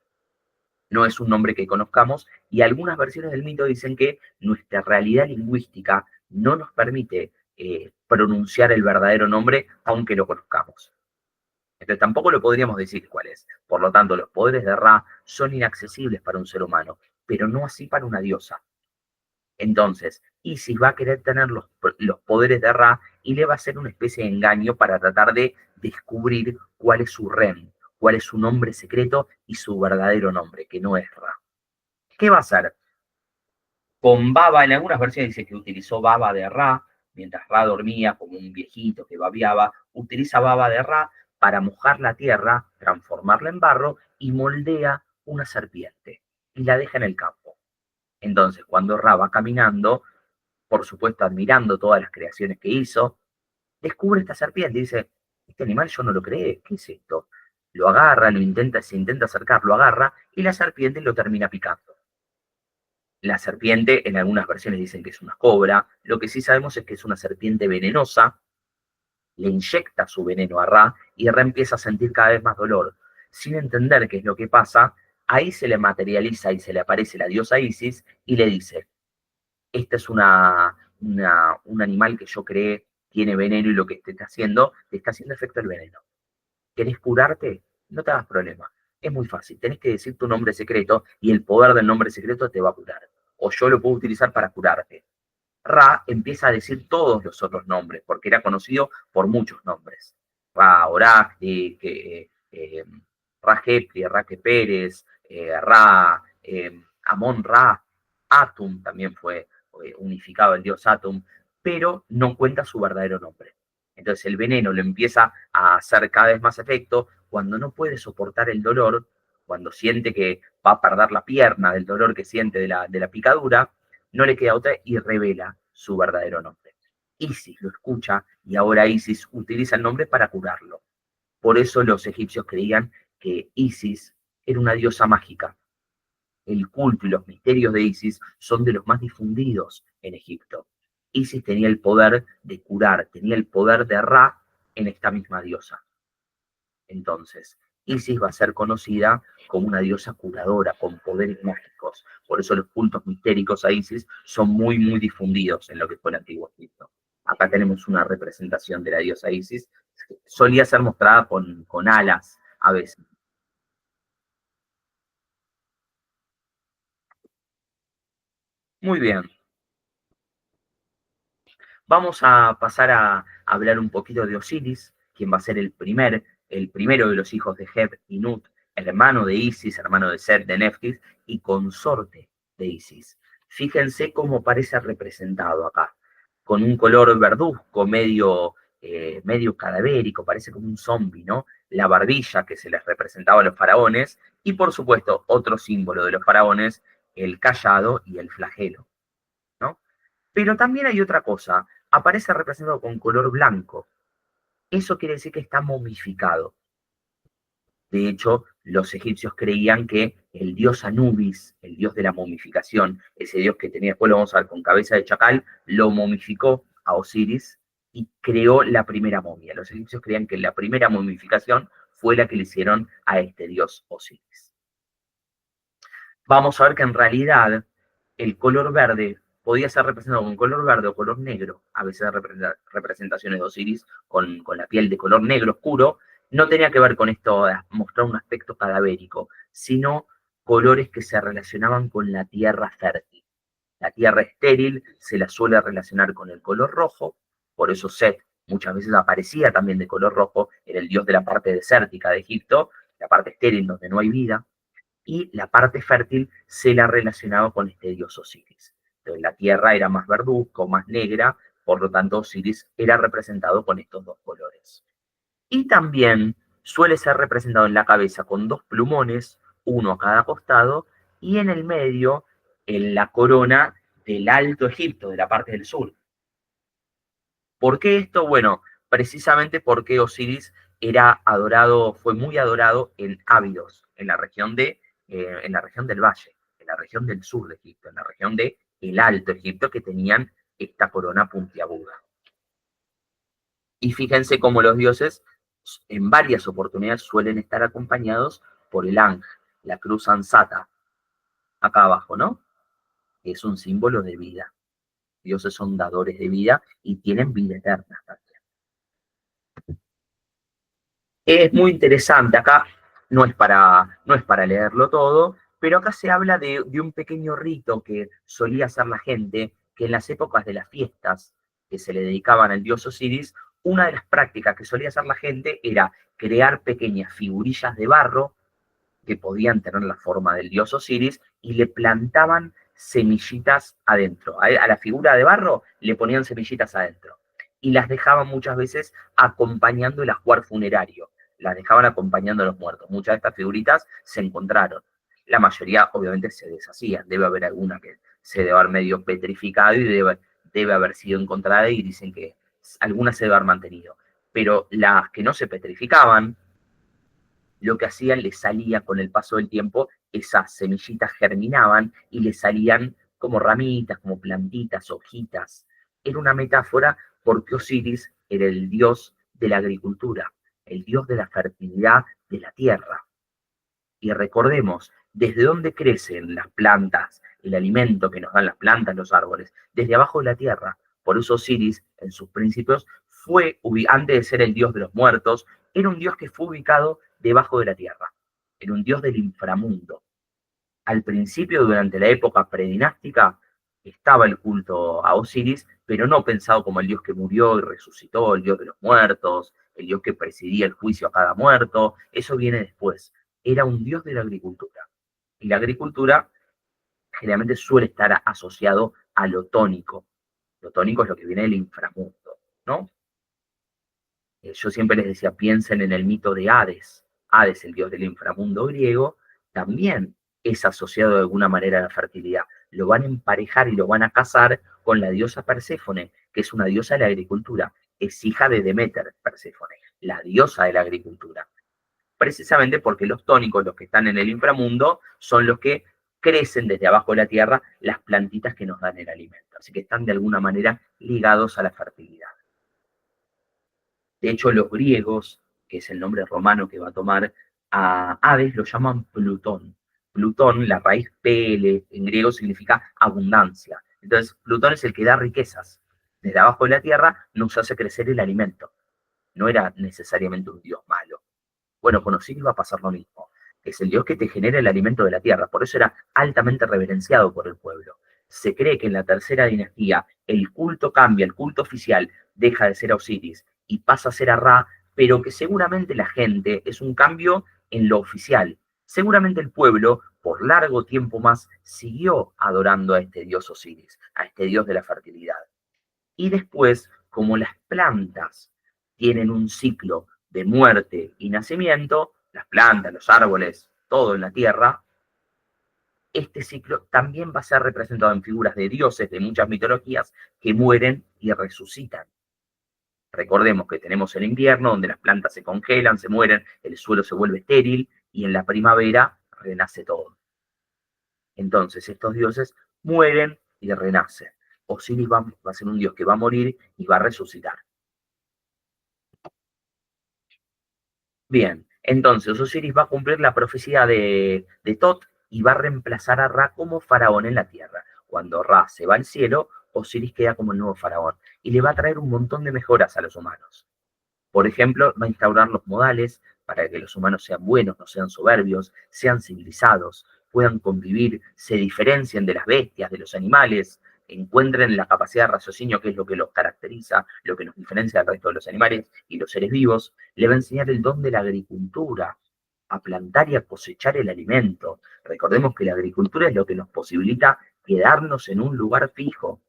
S1: no es un nombre que conozcamos, y algunas versiones del mito dicen que nuestra realidad lingüística no nos permite pronunciar el verdadero nombre aunque lo conozcamos. Entonces tampoco lo podríamos decir cuál es. Por lo tanto, los poderes de Ra son inaccesibles para un ser humano, pero no así para una diosa. Entonces, Isis va a querer tener los poderes de Ra y le va a hacer una especie de engaño para tratar de descubrir cuál es su Ren, cuál es su nombre secreto y su verdadero nombre, que no es Ra. ¿Qué va a hacer? Con baba, en algunas versiones dice que utilizó baba de Ra, mientras Ra dormía como un viejito que babeaba, utiliza baba de Ra para mojar la tierra, transformarla en barro y moldea una serpiente y la deja en el campo. Entonces, cuando Ra va caminando, por supuesto admirando todas las creaciones que hizo, descubre esta serpiente y dice, este animal yo no lo creé, ¿qué es esto? Lo agarra, se intenta acercar, lo agarra y la serpiente lo termina picando. La serpiente, en algunas versiones dicen que es una cobra, lo que sí sabemos es que es una serpiente venenosa, le inyecta su veneno a Ra y Ra empieza a sentir cada vez más dolor. Sin entender qué es lo que pasa, ahí se le materializa y se le aparece la diosa Isis y le dice, este es un animal que yo creé, tiene veneno y lo que te está haciendo efecto el veneno. ¿Querés curarte? No te hagas problema. Es muy fácil. Tenés que decir tu nombre secreto y el poder del nombre secreto te va a curar. O yo lo puedo utilizar para curarte. Ra empieza a decir todos los otros nombres, porque era conocido por muchos nombres. Ra Oragli, Ra Hepli, Ra Pérez, Ra Amon Ra, Atum también fue unificado el dios Atum, pero no cuenta su verdadero nombre. Entonces el veneno le empieza a hacer cada vez más efecto cuando no puede soportar el dolor, cuando siente que va a perder la pierna del dolor que siente de la picadura, no le queda otra y revela su verdadero nombre. Isis lo escucha y ahora Isis utiliza el nombre para curarlo. Por eso los egipcios creían que Isis era una diosa mágica. El culto y los misterios de Isis son de los más difundidos en Egipto. Isis tenía el poder de curar, tenía el poder de Ra en esta misma diosa. Entonces, Isis va a ser conocida como una diosa curadora, con poderes mágicos. Por eso los cultos mistéricos a Isis son muy, muy difundidos en lo que fue el Antiguo Egipto. Acá tenemos una representación de la diosa Isis. Solía ser mostrada con alas a veces. Muy bien. Vamos a pasar a hablar un poquito de Osiris, quien va a ser el primero de los hijos de Heb y Nut, hermano de Isis, hermano de Set, de Neftis, y consorte de Isis. Fíjense cómo parece representado acá, con un color verduzco, medio cadavérico, parece como un zombie, ¿no? La barbilla que se les representaba a los faraones, y por supuesto, otro símbolo de los faraones, el cayado y el flagelo, ¿no? Pero también hay otra cosa, aparece representado con color blanco. Eso quiere decir que está momificado. De hecho, los egipcios creían que el dios Anubis, el dios de la momificación, ese dios que tenía, después lo vamos a ver con cabeza de chacal, lo momificó a Osiris y creó la primera momia. Los egipcios creían que la primera momificación fue la que le hicieron a este dios Osiris. Vamos a ver que en realidad el color verde podía ser representado con color verde o color negro. A veces hay representaciones de Osiris con la piel de color negro oscuro. No tenía que ver con esto de mostrar un aspecto cadavérico, sino colores que se relacionaban con la tierra fértil. La tierra estéril se la suele relacionar con el color rojo, por eso Set muchas veces aparecía también de color rojo, era el dios de la parte desértica de Egipto, la parte estéril donde no hay vida, y la parte fértil se la relacionaba con este dios Osiris. Entonces la tierra era más verduzca, más negra, por lo tanto Osiris era representado con estos dos colores. Y también suele ser representado en la cabeza con dos plumones, uno a cada costado, y en el medio, en la corona del Alto Egipto, de la parte del sur. ¿Por qué esto? Bueno, precisamente porque Osiris era adorado, fue muy adorado en Ábidos, en la región del Valle, en la región del sur de Egipto, en la región del Alto Egipto, que tenían esta corona puntiaguda. Y fíjense cómo los dioses en varias oportunidades suelen estar acompañados por el ángel, la cruz ansata, acá abajo, ¿no? Que es un símbolo de vida. Dioses son dadores de vida y tienen vida eterna también. Es muy interesante, acá no es para leerlo todo, pero acá se habla de un pequeño rito que solía hacer la gente, que en las épocas de las fiestas que se le dedicaban al dios Osiris, una de las prácticas que solía hacer la gente era crear pequeñas figurillas de barro que podían tener la forma del dios Osiris y le plantaban semillitas adentro. A la figura de barro le ponían semillitas adentro y las dejaban muchas veces acompañando el ajuar funerario, las dejaban acompañando a los muertos. Muchas de estas figuritas se encontraron. La mayoría obviamente se deshacían, debe haber alguna que se debe haber medio petrificado y debe haber sido encontrada y dicen que algunas se debe haber mantenido. Pero las que no se petrificaban, lo que hacían, les salía con el paso del tiempo, esas semillitas germinaban y le salían como ramitas, como plantitas, hojitas. Era una metáfora porque Osiris era el dios de la agricultura, el dios de la fertilidad de la tierra. Y recordemos, ¿desde dónde crecen las plantas, el alimento que nos dan las plantas, los árboles? Desde abajo de la tierra. Por eso Osiris, en sus principios, antes de ser el dios de los muertos, era un dios que fue ubicado debajo de la tierra. Era un dios del inframundo. Al principio, durante la época predinástica, estaba el culto a Osiris, pero no pensado como el dios que murió y resucitó, el dios de los muertos, el dios que presidía el juicio a cada muerto. Eso viene después. Era un dios de la agricultura. Y la agricultura generalmente suele estar asociado a lo tónico. Lo tónico es lo que viene del inframundo, ¿no? Yo siempre les decía, piensen en el mito de Hades. Hades, el dios del inframundo griego, también es asociado de alguna manera a la fertilidad. Lo van a emparejar y lo van a casar con la diosa Perséfone, que es una diosa de la agricultura. Es hija de Deméter, Perséfone, la diosa de la agricultura. Precisamente porque los tónicos, los que están en el inframundo, son los que crecen desde abajo de la tierra, las plantitas que nos dan el alimento. Así que están de alguna manera ligados a la fertilidad. De hecho, los griegos, que es el nombre romano que va a tomar a Hades, lo llaman Plutón. Plutón, la raíz PL en griego significa abundancia. Entonces, Plutón es el que da riquezas. Desde abajo de la tierra nos hace crecer el alimento. No era necesariamente un dios malo. Bueno, con Osiris va a pasar lo mismo. Es el dios que te genera el alimento de la tierra. Por eso era altamente reverenciado por el pueblo. Se cree que en la tercera dinastía el culto cambia, el culto oficial deja de ser a Osiris y pasa a ser a Ra, pero que seguramente la gente es un cambio en lo oficial. Seguramente el pueblo, por largo tiempo más, siguió adorando a este dios Osiris, a este dios de la fertilidad. Y después, como las plantas tienen un ciclo de muerte y nacimiento, las plantas, los árboles, todo en la tierra, este ciclo también va a ser representado en figuras de dioses de muchas mitologías que mueren y resucitan. Recordemos que tenemos el invierno, donde las plantas se congelan, se mueren, el suelo se vuelve estéril, y en la primavera renace todo. Entonces estos dioses mueren y renacen. Osiris va a ser un dios que va a morir y va a resucitar. Bien, entonces Osiris va a cumplir la profecía de Tot y va a reemplazar a Ra como faraón en la tierra. Cuando Ra se va al cielo, Osiris queda como el nuevo faraón y le va a traer un montón de mejoras a los humanos. Por ejemplo, va a instaurar los modales para que los humanos sean buenos, no sean soberbios, sean civilizados, puedan convivir, se diferencien de las bestias, de los animales, encuentren la capacidad de raciocinio, que es lo que los caracteriza, lo que nos diferencia del resto de los animales y los seres vivos. Le va a enseñar el don de la agricultura, a plantar y a cosechar el alimento. Recordemos que la agricultura es lo que nos posibilita quedarnos en un lugar fijo.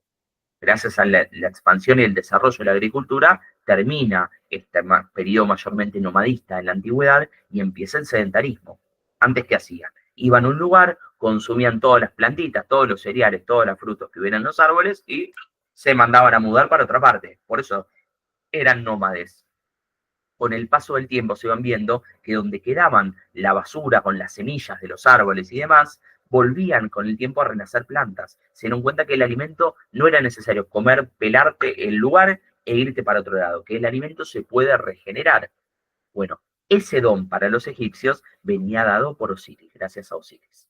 S1: Gracias a la expansión y el desarrollo de la agricultura, termina este periodo mayormente nomadista en la antigüedad y empieza el sedentarismo. Antes, ¿qué hacían? Iban a un lugar, consumían todas las plantitas, todos los cereales, todos los frutos que hubieran en los árboles y se mandaban a mudar para otra parte. Por eso eran nómades. Con el paso del tiempo se van viendo que donde quedaban la basura con las semillas de los árboles y demás, volvían con el tiempo a renacer plantas. Se dieron cuenta que el alimento no era necesario comer, pelarte el lugar e irte para otro lado, que el alimento se puede regenerar. Bueno, ese don para los egipcios venía dado por Osiris, gracias a Osiris.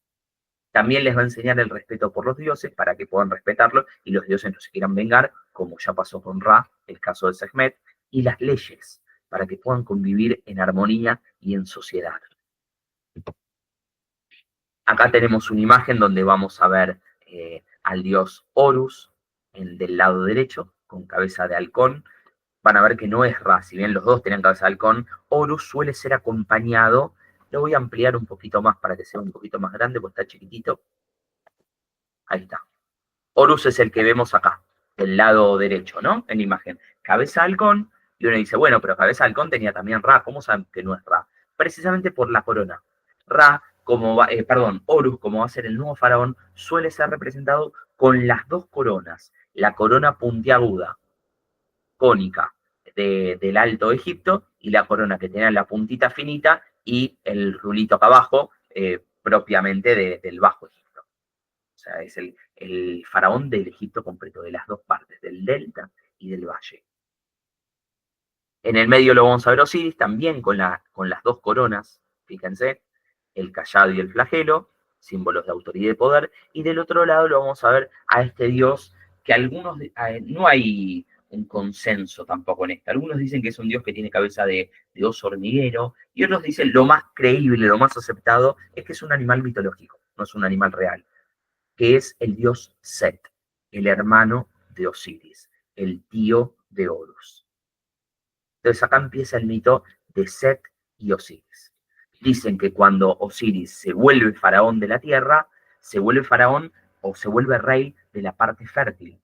S1: También les va a enseñar el respeto por los dioses para que puedan respetarlo y los dioses no se quieran vengar, como ya pasó con Ra, el caso de Sekhmet, y las leyes para que puedan convivir en armonía y en sociedad. Acá tenemos una imagen donde vamos a ver al dios Horus del lado derecho, con cabeza de halcón. Van a ver que no es Ra, si bien los dos tenían cabeza de halcón, Horus suele ser acompañado. Lo voy a ampliar un poquito más para que sea un poquito más grande, porque está chiquitito. Ahí está. Horus es el que vemos acá, del lado derecho, ¿no? En la imagen. Cabeza de halcón, y uno dice, bueno, pero cabeza de halcón tenía también Ra. ¿Cómo saben que no es Ra? Precisamente por la corona. Ra, Horus, como va a ser el nuevo faraón, suele ser representado con las dos coronas. La corona puntiaguda, cónica, del Alto Egipto, y la corona que tenía la puntita finita y el rulito acá abajo, propiamente del Bajo Egipto. O sea, es el faraón del Egipto completo, de las dos partes, del delta y del valle. En el medio lo vamos a ver Osiris, también con las dos coronas, fíjense, el cayado y el flagelo, símbolos de autoridad y de poder, y del otro lado lo vamos a ver a este dios que no hay un consenso tampoco en esto. Algunos dicen que es un dios que tiene cabeza de oso hormiguero, y otros dicen lo más creíble, lo más aceptado, es que es un animal mitológico, no es un animal real, que es el dios Set, el hermano de Osiris, el tío de Horus. Entonces acá empieza el mito de Set y Osiris. Dicen que cuando Osiris se vuelve faraón de la tierra, se vuelve faraón o se vuelve rey de la parte fértil,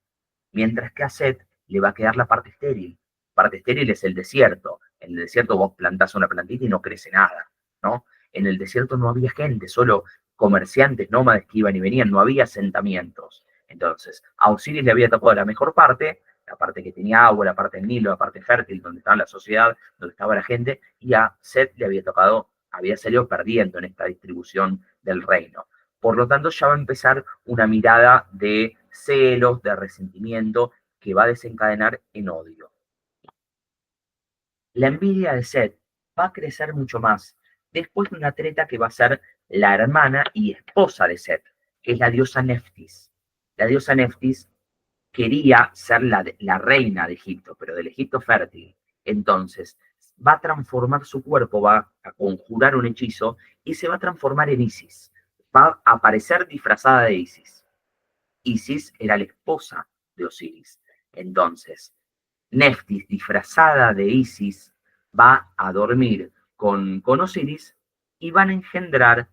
S1: mientras que a Set le va a quedar la parte estéril. La parte estéril es el desierto. En el desierto vos plantás una plantita y no crece nada, ¿no? En el desierto no había gente, solo comerciantes nómades que iban y venían, no había asentamientos. Entonces, a Osiris le había tocado la mejor parte, la parte que tenía agua, la parte del Nilo, la parte fértil, donde estaba la sociedad, donde estaba la gente, y a Set le había tocado, había salido perdiendo en esta distribución del reino. Por lo tanto, ya va a empezar una mirada de celos, de resentimiento, que va a desencadenar en odio. La envidia de Set va a crecer mucho más después de una treta que va a ser la hermana y esposa de Set, que es la diosa Neftis. La diosa Neftis quería ser la reina de Egipto, pero del Egipto fértil. Entonces, va a transformar su cuerpo, va a conjurar un hechizo y se va a transformar en Isis. Va a aparecer disfrazada de Isis. Isis era la esposa de Osiris. Entonces, Neftis, disfrazada de Isis, va a dormir con Osiris y van a engendrar,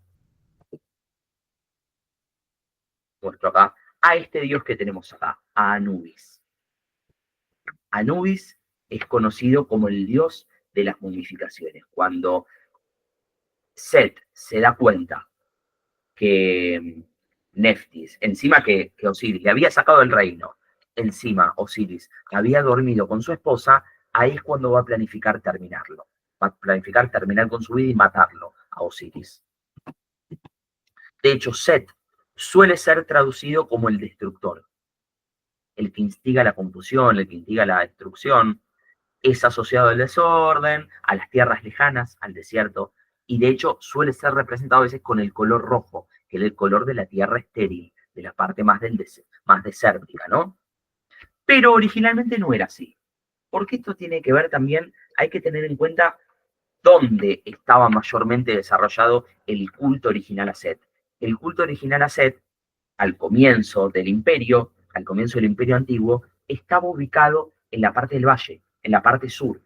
S1: muestro acá, a este dios que tenemos acá, a Anubis. Anubis es conocido como el dios de las momificaciones. Cuando Set se da cuenta que Neftis, encima que Osiris le había sacado el reino, encima Osiris había dormido con su esposa, ahí es cuando va a planificar terminarlo. Va a planificar terminar con su vida y matarlo a Osiris. De hecho, Set suele ser traducido como el destructor, el que instiga la confusión, el que instiga la destrucción. Es asociado al desorden, a las tierras lejanas, al desierto, y de hecho suele ser representado a veces con el color rojo, que es el color de la tierra estéril, de la parte más desértica, ¿no? Pero originalmente no era así. Porque esto tiene que ver también, hay que tener en cuenta dónde estaba mayormente desarrollado el culto original a Set. El culto original a Set, al comienzo del imperio antiguo, estaba ubicado en la parte del valle, en la parte sur.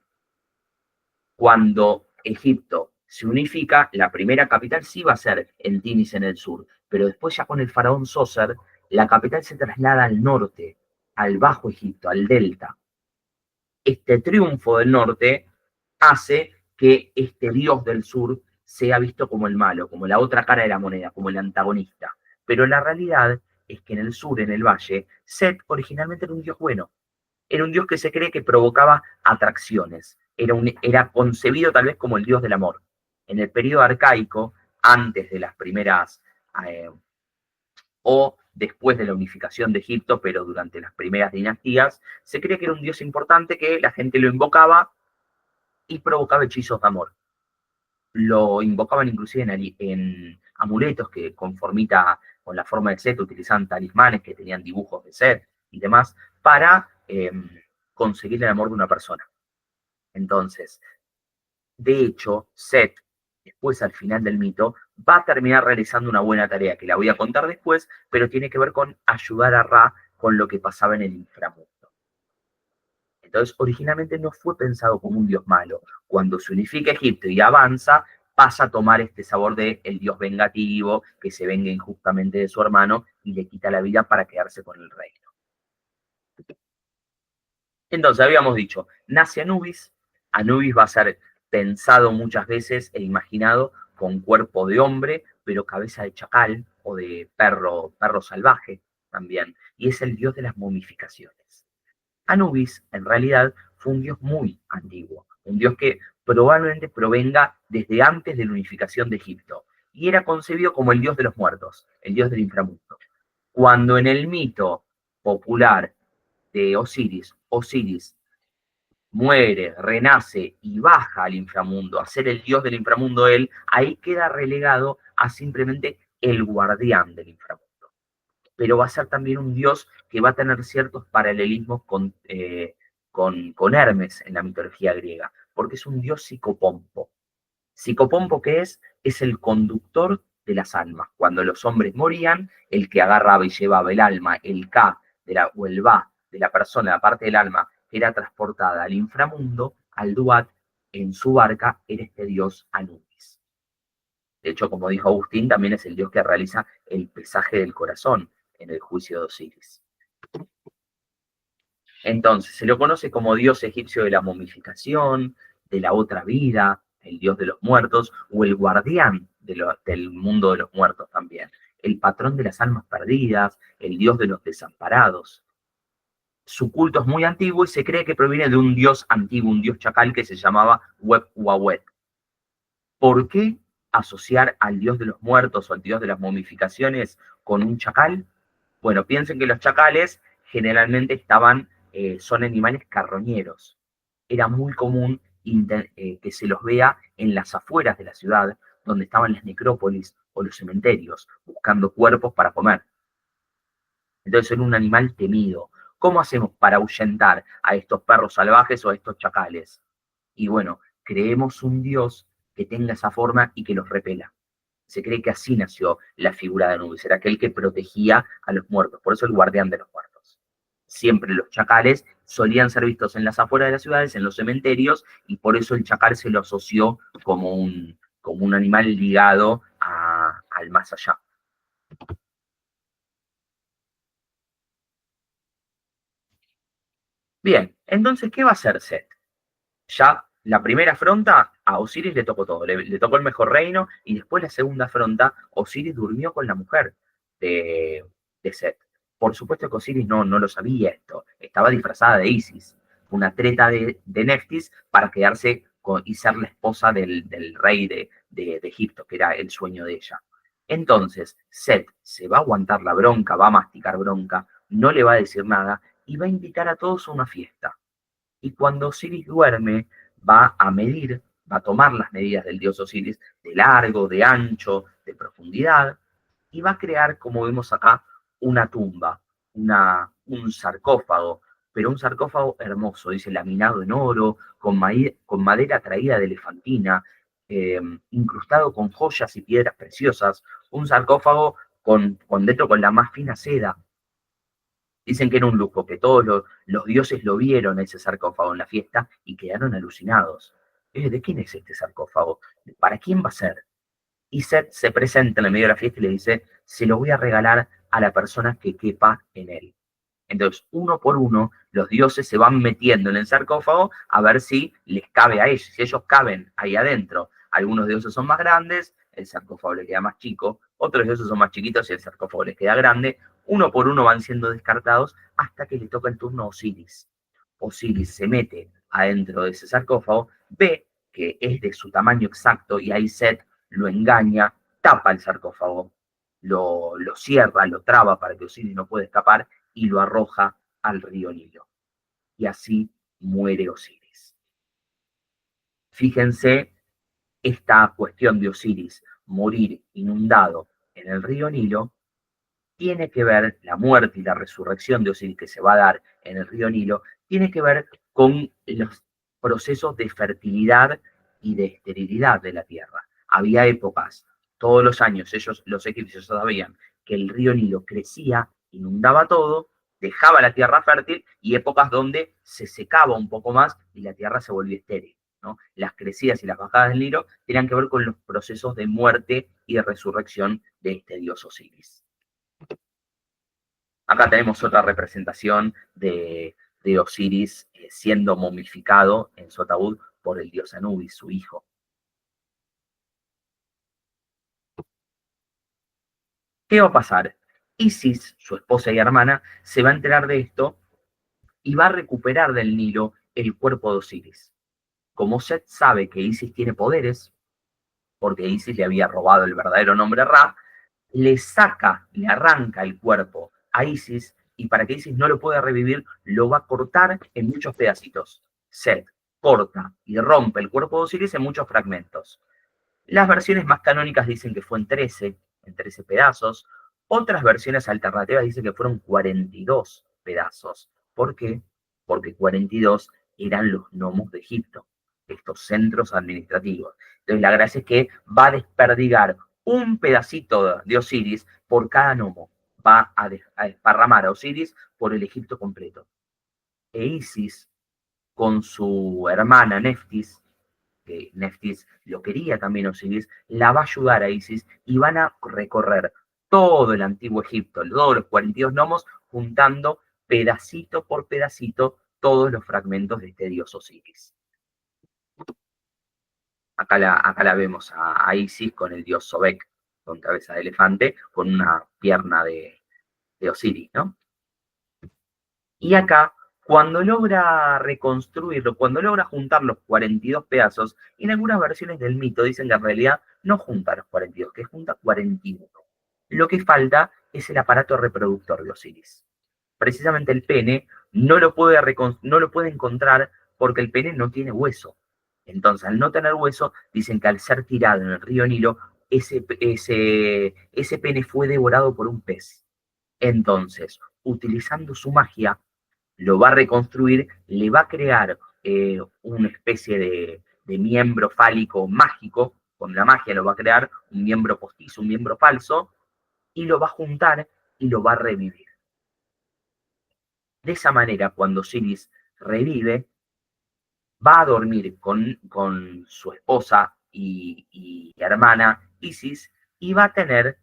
S1: Cuando Egipto se unifica, la primera capital sí va a ser en Tinis en el sur, pero después ya con el faraón Sócer, la capital se traslada al norte, al Bajo Egipto, al delta. Este triunfo del norte hace que este dios del sur sea visto como el malo, como la otra cara de la moneda, como el antagonista. Pero la realidad es que en el sur, en el valle, Set originalmente era un dios bueno. Era un dios que se cree que provocaba atracciones. Era concebido tal vez como el dios del amor. En el periodo arcaico, antes de las primeras, o después de la unificación de Egipto, pero durante las primeras dinastías, se cree que era un dios importante que la gente lo invocaba y provocaba hechizos de amor. Lo invocaban inclusive en amuletos que con formita con la forma de Set, utilizaban talismanes que tenían dibujos de Set y demás, para conseguir el amor de una persona. Entonces, de hecho, Set, después al final del mito, va a terminar realizando una buena tarea, que la voy a contar después, pero tiene que ver con ayudar a Ra con lo que pasaba en el inframundo. Entonces, originalmente no fue pensado como un dios malo. Cuando se unifica Egipto y avanza, pasa a tomar este sabor de el dios vengativo, que se venga injustamente de su hermano y le quita la vida para quedarse con el reino. Entonces, habíamos dicho, nace Anubis. Anubis va a ser pensado muchas veces e imaginado con cuerpo de hombre, pero cabeza de chacal o de perro salvaje también. Y es el dios de las momificaciones. Anubis, en realidad, fue un dios muy antiguo, un dios que probablemente provenga desde antes de la unificación de Egipto, y era concebido como el dios de los muertos, el dios del inframundo. Cuando en el mito popular de Osiris, Osiris muere, renace y baja al inframundo, a ser el dios del inframundo él, ahí queda relegado a simplemente el guardián del inframundo. Pero va a ser también un dios que va a tener ciertos paralelismos con Hermes en la mitología griega, porque es un dios psicopompo. Psicopompo, ¿qué es? Es el conductor de las almas. Cuando los hombres morían, el que agarraba y llevaba el alma, el Ka o el Ba de la persona, la parte del alma, que era transportada al inframundo, al Duat, en su barca, era este dios Anubis. De hecho, como dijo Agustín, también es el dios que realiza el pesaje del corazón en el juicio de Osiris. Entonces, se lo conoce como dios egipcio de la momificación, de la otra vida, el dios de los muertos, o el guardián del mundo de los muertos también, el patrón de las almas perdidas, el dios de los desamparados. Su culto es muy antiguo y se cree que proviene de un dios antiguo, un dios chacal que se llamaba Web-Wawet. ¿Por qué asociar al dios de los muertos o al dios de las momificaciones con un chacal? Bueno, piensen que los chacales generalmente son animales carroñeros. Era muy común que se los vea en las afueras de la ciudad, donde estaban las necrópolis o los cementerios, buscando cuerpos para comer. Entonces era un animal temido. ¿Cómo hacemos para ahuyentar a estos perros salvajes o a estos chacales? Y bueno, creemos un dios que tenga esa forma y que los repela. Se cree que así nació la figura de Anubis, era aquel que protegía a los muertos, por eso el guardián de los muertos. Siempre los chacales solían ser vistos en las afueras de las ciudades, en los cementerios, y por eso el chacal se lo asoció como un animal ligado al más allá. Bien, entonces, ¿qué va a hacer Set? Ya la primera afronta, a Osiris le tocó todo, le tocó el mejor reino, y después la segunda afronta, Osiris durmió con la mujer de Set. Por supuesto que Osiris no lo sabía esto, estaba disfrazada de Isis, una treta de Neftis para quedarse y ser la esposa del rey de Egipto, que era el sueño de ella. Entonces, Set se va a aguantar la bronca, va a masticar bronca, no le va a decir nada, y va a invitar a todos a una fiesta. Y cuando Osiris duerme, va a medir, va a tomar las medidas del dios Osiris, de largo, de ancho, de profundidad, y va a crear, como vemos acá, una tumba, un sarcófago, pero un sarcófago hermoso, dice, laminado en oro, con madera traída de Elefantina, incrustado con joyas y piedras preciosas, un sarcófago con dentro con la más fina seda. Dicen que era un lujo, que todos los dioses lo vieron ese sarcófago en la fiesta y quedaron alucinados. ¿De quién es este sarcófago? ¿Para quién va a ser? Y Set se presenta en el medio de la fiesta y le dice, se lo voy a regalar a la persona que quepa en él. Entonces, uno por uno, los dioses se van metiendo en el sarcófago a ver si les cabe a ellos, si ellos caben ahí adentro. Algunos dioses son más grandes, el sarcófago le queda más chico, otros dioses son más chiquitos y el sarcófago les queda grande. Uno por uno van siendo descartados hasta que le toca el turno a Osiris. Osiris se mete adentro de ese sarcófago, ve que es de su tamaño exacto y ahí Set lo engaña, tapa el sarcófago, lo cierra, lo traba para que Osiris no pueda escapar y lo arroja al río Nilo. Y así muere Osiris. Fíjense esta cuestión de Osiris morir inundado en el río Nilo tiene que ver, la muerte y la resurrección de Osiris que se va a dar en el río Nilo, tiene que ver con los procesos de fertilidad y de esterilidad de la tierra. Había épocas, todos los años, los egipcios sabían que el río Nilo crecía, inundaba todo, dejaba la tierra fértil, y épocas donde se secaba un poco más y la tierra se volvía estéril, ¿no? Las crecidas y las bajadas del Nilo tenían que ver con los procesos de muerte y de resurrección de este dios Osiris. Acá tenemos otra representación de Osiris siendo momificado en su ataúd por el dios Anubis, su hijo. ¿Qué va a pasar? Isis, su esposa y hermana, se va a enterar de esto y va a recuperar del Nilo el cuerpo de Osiris. Como Set sabe que Isis tiene poderes, porque Isis le había robado el verdadero nombre Ra, le arranca el cuerpo a Isis, y para que Isis no lo pueda revivir, lo va a cortar en muchos pedacitos. Set corta y rompe el cuerpo de Osiris en muchos fragmentos. Las versiones más canónicas dicen que fue en 13 pedazos. Otras versiones alternativas dicen que fueron 42 pedazos. ¿Por qué? Porque 42 eran los gnomos de Egipto, estos centros administrativos. Entonces la gracia es que va a desperdigar un pedacito de Osiris por cada gnomo. Va a desparramar a Osiris por el Egipto completo. E Isis, con su hermana Neftis, que Neftis lo quería también Osiris, la va a ayudar a Isis y van a recorrer todo el antiguo Egipto, todos los 42 gnomos, juntando pedacito por pedacito todos los fragmentos de este dios Osiris. Acá la vemos a Isis con el dios Sobek, con cabeza de elefante, con una pierna de Osiris, ¿no? Y acá, cuando logra reconstruirlo, cuando logra juntar los 42 pedazos, en algunas versiones del mito dicen que en realidad no junta los 42, que junta 41. Lo que falta es el aparato reproductor de Osiris. Precisamente el pene no lo puede encontrar porque el pene no tiene hueso. Entonces, al no tener hueso, dicen que al ser tirado en el río Nilo, ese pene fue devorado por un pez. Entonces, utilizando su magia, lo va a reconstruir, le va a crear una especie de miembro fálico mágico, con la magia lo va a crear un miembro postizo, un miembro falso, y lo va a juntar y lo va a revivir. De esa manera, cuando Osiris revive, va a dormir con su esposa y hermana Isis, y va a tener,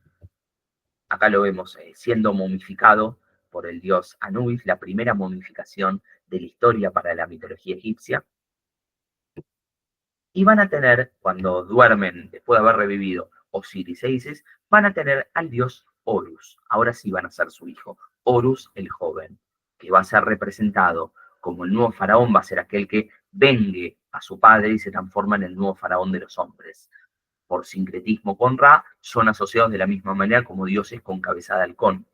S1: acá lo vemos siendo momificado por el dios Anubis, la primera momificación de la historia para la mitología egipcia. Y van a tener, cuando duermen, después de haber revivido Osiris e Isis, van a tener al dios Horus. Ahora sí van a ser su hijo, Horus el joven, que va a ser representado como el nuevo faraón, va a ser aquel que vengue a su padre y se transforma en el nuevo faraón de los hombres. Por sincretismo con Ra, son asociados de la misma manera como dioses con cabeza de halcón.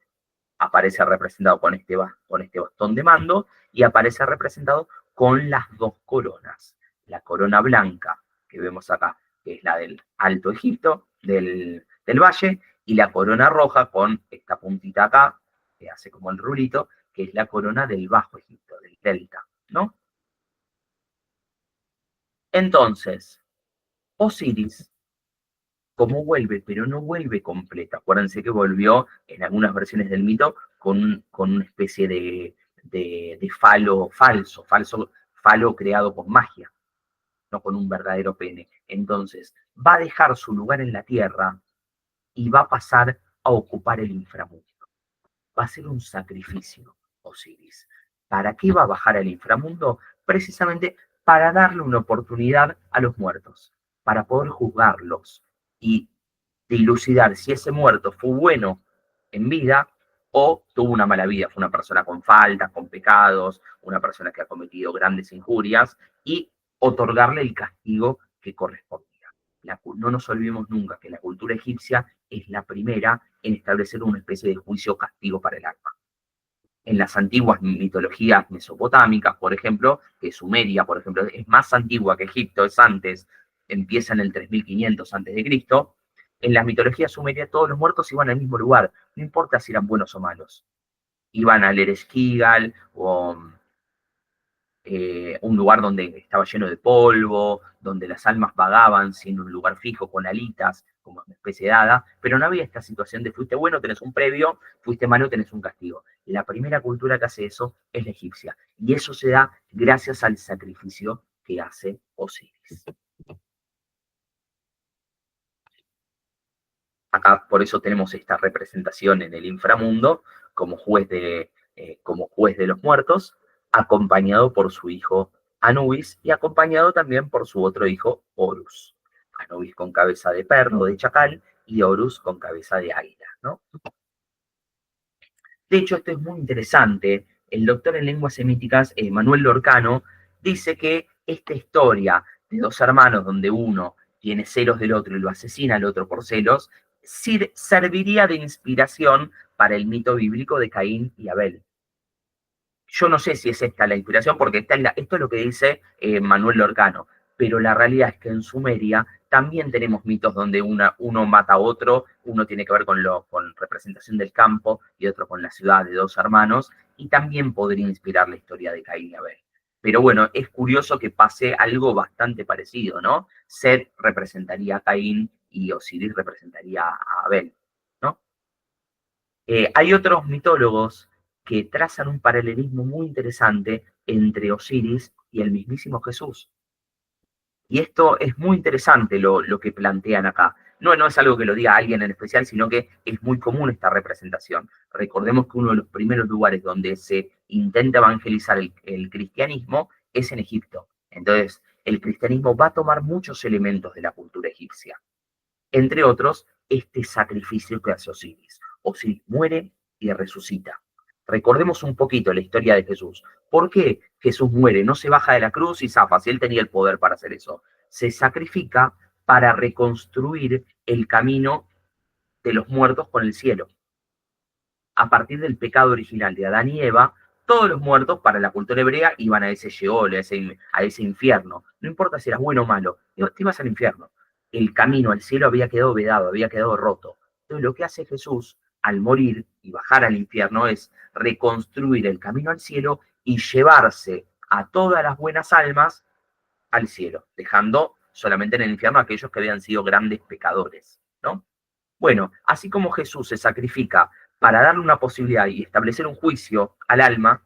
S1: Aparece representado con este bastón de mando, y aparece representado con las dos coronas. La corona blanca que vemos acá, que es la del Alto Egipto, del valle, y la corona roja con esta puntita acá, que hace como el rulito, que es la corona del Bajo Egipto, del Delta, ¿no? Entonces, Osiris, como vuelve, pero no vuelve completa. Acuérdense que volvió en algunas versiones del mito con una especie de falo falso, falo creado con magia, no con un verdadero pene. Entonces, va a dejar su lugar en la tierra y va a pasar a ocupar el inframundo. Va a ser un sacrificio, Osiris. ¿Para qué va a bajar al inframundo? Precisamente para darle una oportunidad a los muertos, para poder juzgarlos y dilucidar si ese muerto fue bueno en vida o tuvo una mala vida, fue una persona con faltas, con pecados, una persona que ha cometido grandes injurias, y otorgarle el castigo que correspondía. No nos olvidemos nunca que la cultura egipcia es la primera en establecer una especie de juicio castigo para el alma. En las antiguas mitologías mesopotámicas, por ejemplo, que Sumeria, por ejemplo, es más antigua que Egipto, es antes, empieza en el 3500 a.C., En la mitología sumeria todos los muertos iban al mismo lugar, no importa si eran buenos o malos. Iban al Ereshkigal o un lugar donde estaba lleno de polvo, donde las almas vagaban sin un lugar fijo, con alitas, como una especie de hada, pero no había esta situación de fuiste bueno, tenés un previo, fuiste malo, tenés un castigo. La primera cultura que hace eso es la egipcia, y eso se da gracias al sacrificio que hace Osiris. Acá por eso tenemos esta representación en el inframundo como como juez de los muertos, acompañado por su hijo Anubis y acompañado también por su otro hijo Horus. Anubis con cabeza de perro, de chacal, y Horus con cabeza de águila, ¿no? De hecho, esto es muy interesante. El doctor en lenguas semíticas, Manuel Lorcano, dice que esta historia de dos hermanos donde uno tiene celos del otro y lo asesina al otro por celos, serviría de inspiración para el mito bíblico de Caín y Abel. Yo no sé si es esta la inspiración, porque esto es lo que dice Manuel Lorcano, pero la realidad es que en Sumeria también tenemos mitos donde uno mata a otro, uno tiene que ver con representación del campo y otro con la ciudad de dos hermanos, y también podría inspirar la historia de Caín y Abel. Pero bueno, es curioso que pase algo bastante parecido, ¿no? Set representaría a Caín y Osiris representaría a Abel, ¿no? Hay otros mitólogos que trazan un paralelismo muy interesante entre Osiris y el mismísimo Jesús. Y esto es muy interesante lo que plantean acá. No es algo que lo diga alguien en especial, sino que es muy común esta representación. Recordemos que uno de los primeros lugares donde se intenta evangelizar el cristianismo es en Egipto. Entonces, el cristianismo va a tomar muchos elementos de la cultura egipcia. Entre otros, este sacrificio que hace Osiris. Osiris muere y resucita. Recordemos un poquito la historia de Jesús. ¿Por qué Jesús muere? No se baja de la cruz y zafa, si él tenía el poder para hacer eso. Se sacrifica para reconstruir el camino de los muertos con el cielo. A partir del pecado original de Adán y Eva, todos los muertos para la cultura hebrea iban a ese Sheol, a ese infierno. No importa si eras bueno o malo, te ibas al infierno. El camino al cielo había quedado vedado, había quedado roto. Entonces lo que hace Jesús al morir y bajar al infierno es reconstruir el camino al cielo y llevarse a todas las buenas almas al cielo, dejando solamente en el infierno a aquellos que habían sido grandes pecadores, ¿no? Bueno, así como Jesús se sacrifica para darle una posibilidad y establecer un juicio al alma,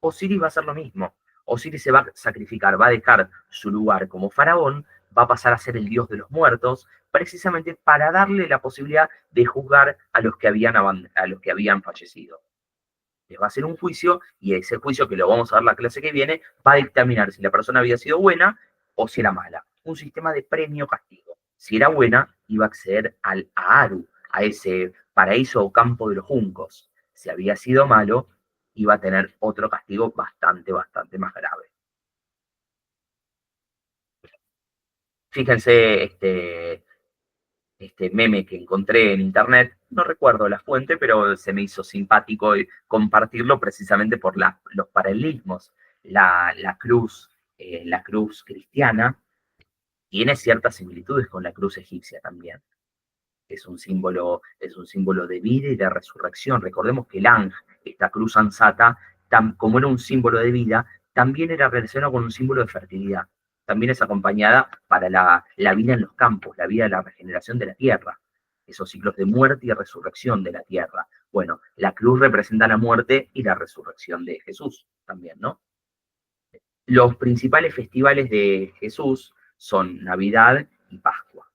S1: Osiris va a hacer lo mismo. Osiris se va a sacrificar, va a dejar su lugar como faraón, va a pasar a ser el dios de los muertos, precisamente para darle la posibilidad de juzgar a los que habían fallecido. Les va a hacer un juicio y ese juicio, que lo vamos a ver la clase que viene, va a dictaminar si la persona había sido buena o si era mala. Un sistema de premio-castigo. Si era buena, iba a acceder al Aaru, a ese paraíso o campo de los juncos. Si había sido malo, iba a tener otro castigo bastante más grave. Fíjense este meme que encontré en internet, no recuerdo la fuente, pero se me hizo simpático compartirlo precisamente por los paralelismos. La cruz cristiana tiene ciertas similitudes con la cruz egipcia también. Es un símbolo de vida y de resurrección. Recordemos que el Ang, esta cruz ansata, como era un símbolo de vida, también era relacionado con un símbolo de fertilidad. También es acompañada para la vida en los campos, la vida de la regeneración de la tierra, esos ciclos de muerte y resurrección de la tierra. Bueno, la cruz representa la muerte y la resurrección de Jesús también, ¿no? Los principales festivales de Jesús son Navidad y Pascua,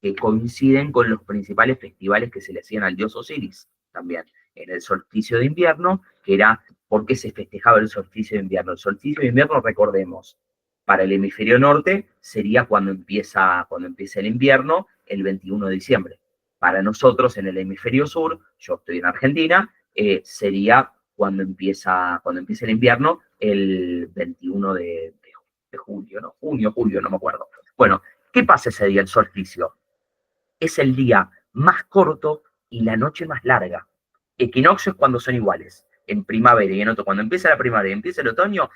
S1: que coinciden con los principales festivales que se le hacían al dios Osiris también. En el solsticio de invierno, que era porque se festejaba el solsticio de invierno. El solsticio de invierno, recordemos, para el hemisferio norte sería cuando empieza el invierno, el 21 de diciembre. Para nosotros, en el hemisferio sur, yo estoy en Argentina, sería cuando empieza el invierno, el 21 de julio, ¿no? Julio, no me acuerdo. Bueno, ¿qué pasa ese día, el solsticio? Es el día más corto y la noche más larga. Equinoccios cuando son iguales, en primavera y en otoño. Cuando empieza la primavera y empieza el otoño,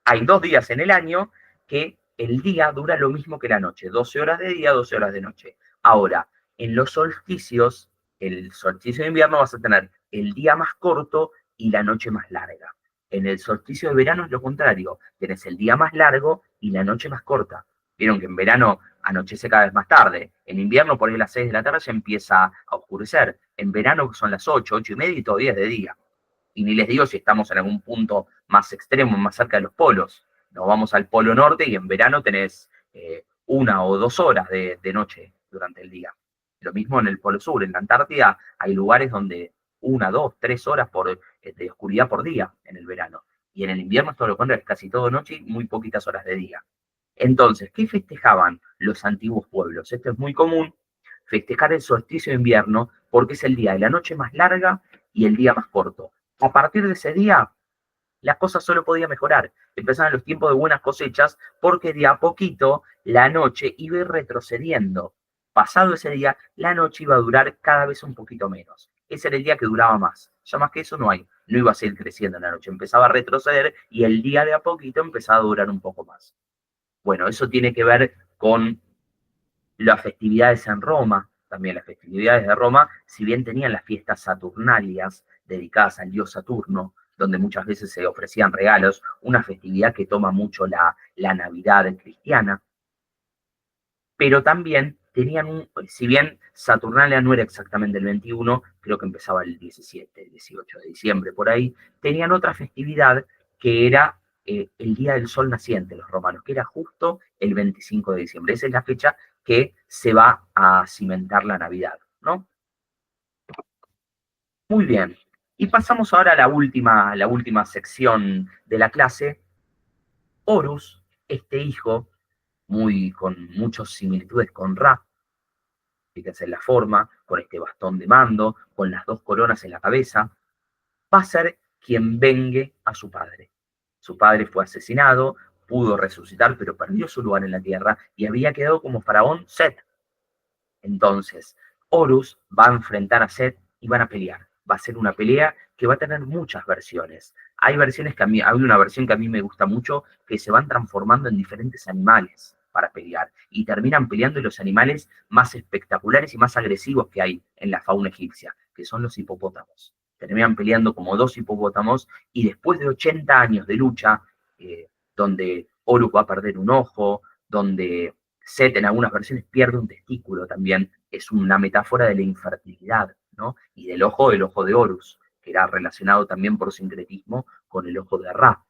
S1: hay 2 días en el año que el día dura lo mismo que la noche, 12 horas de día, 12 horas de noche. Ahora, En los solsticios, el solsticio de invierno vas a tener el día más corto y la noche más larga. En el solsticio de verano es lo contrario, tenés el día más largo y la noche más corta. Vieron que en verano anochece cada vez más tarde, en invierno por ahí a las 6 de la tarde ya empieza a oscurecer, en verano son las 8, 8 y media y todavía es de día. Y ni les digo si estamos en algún punto más extremo, más cerca de los polos. Nos vamos al polo norte y en verano tenés 1 o 2 horas de noche durante el día. Lo mismo en el polo sur, en la Antártida hay lugares donde 1, 2, 3 horas de oscuridad por día en el verano. Y en el invierno es todo lo contrario, es casi todo noche y muy poquitas horas de día. Entonces, ¿qué festejaban los antiguos pueblos? Esto es muy común, festejar el solsticio de invierno porque es el día de la noche más larga y el día más corto. A partir de ese día, la cosa solo podía mejorar. Empezaban los tiempos de buenas cosechas porque de a poquito la noche iba a ir retrocediendo. Pasado ese día, la noche iba a durar cada vez un poquito menos. Ese era el día que duraba más. Ya más que eso no hay. No iba a seguir creciendo la noche. Empezaba a retroceder y el día de a poquito empezaba a durar un poco más. Bueno, eso tiene que ver con las festividades en Roma. También las festividades de Roma, si bien tenían las fiestas saturnalias dedicadas al dios Saturno, donde muchas veces se ofrecían regalos, una festividad que toma mucho la Navidad cristiana, pero también tenían si bien Saturnalia no era exactamente el 21, creo que empezaba el 17, 18 de diciembre, por ahí, tenían otra festividad que era el Día del Sol Naciente, los romanos, que era justo el 25 de diciembre. Esa es la fecha que se va a cimentar la Navidad, ¿no? Muy bien. Y pasamos ahora a la última sección de la clase. Horus, este hijo, con muchas similitudes con Ra, fíjense en la forma, con este bastón de mando, con las 2 coronas en la cabeza, va a ser quien vengue a su padre. Su padre fue asesinado, pudo resucitar, pero perdió su lugar en la tierra y había quedado como faraón Set. Entonces, Horus va a enfrentar a Set y van a pelear. Va a ser una pelea que va a tener muchas versiones. Hay versiones que hay una versión que a mí me gusta mucho, que se van transformando en diferentes animales para pelear. Y terminan peleando los animales más espectaculares y más agresivos que hay en la fauna egipcia, que son los hipopótamos. Terminan peleando como 2 hipopótamos y después de 80 años de lucha, donde Horus va a perder un ojo, donde Set en algunas versiones pierde un testículo también, es una metáfora de la infertilidad, ¿no? Y del ojo, el ojo de Horus, que era relacionado también por sincretismo con el ojo de Ra.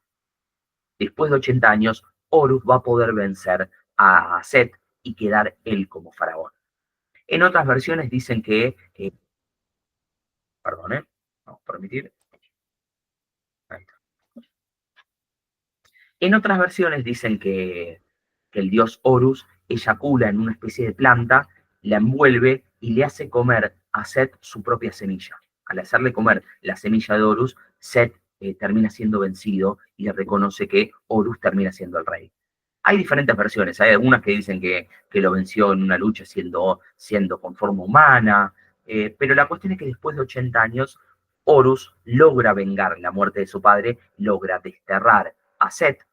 S1: Después de 80 años, Horus va a poder vencer a Set y quedar él como faraón. En otras versiones dicen que, perdón, vamos a permitir. Ahí está. En otras versiones dicen que el dios Horus eyacula en una especie de planta, la envuelve y le hace comer a Set su propia semilla. Al hacerle comer la semilla de Horus, Set termina siendo vencido y le reconoce que Horus termina siendo el rey. Hay diferentes versiones, hay algunas que dicen que lo venció en una lucha siendo con forma humana, pero la cuestión es que después de 80 años, Horus logra vengar la muerte de su padre, logra desterrar a Set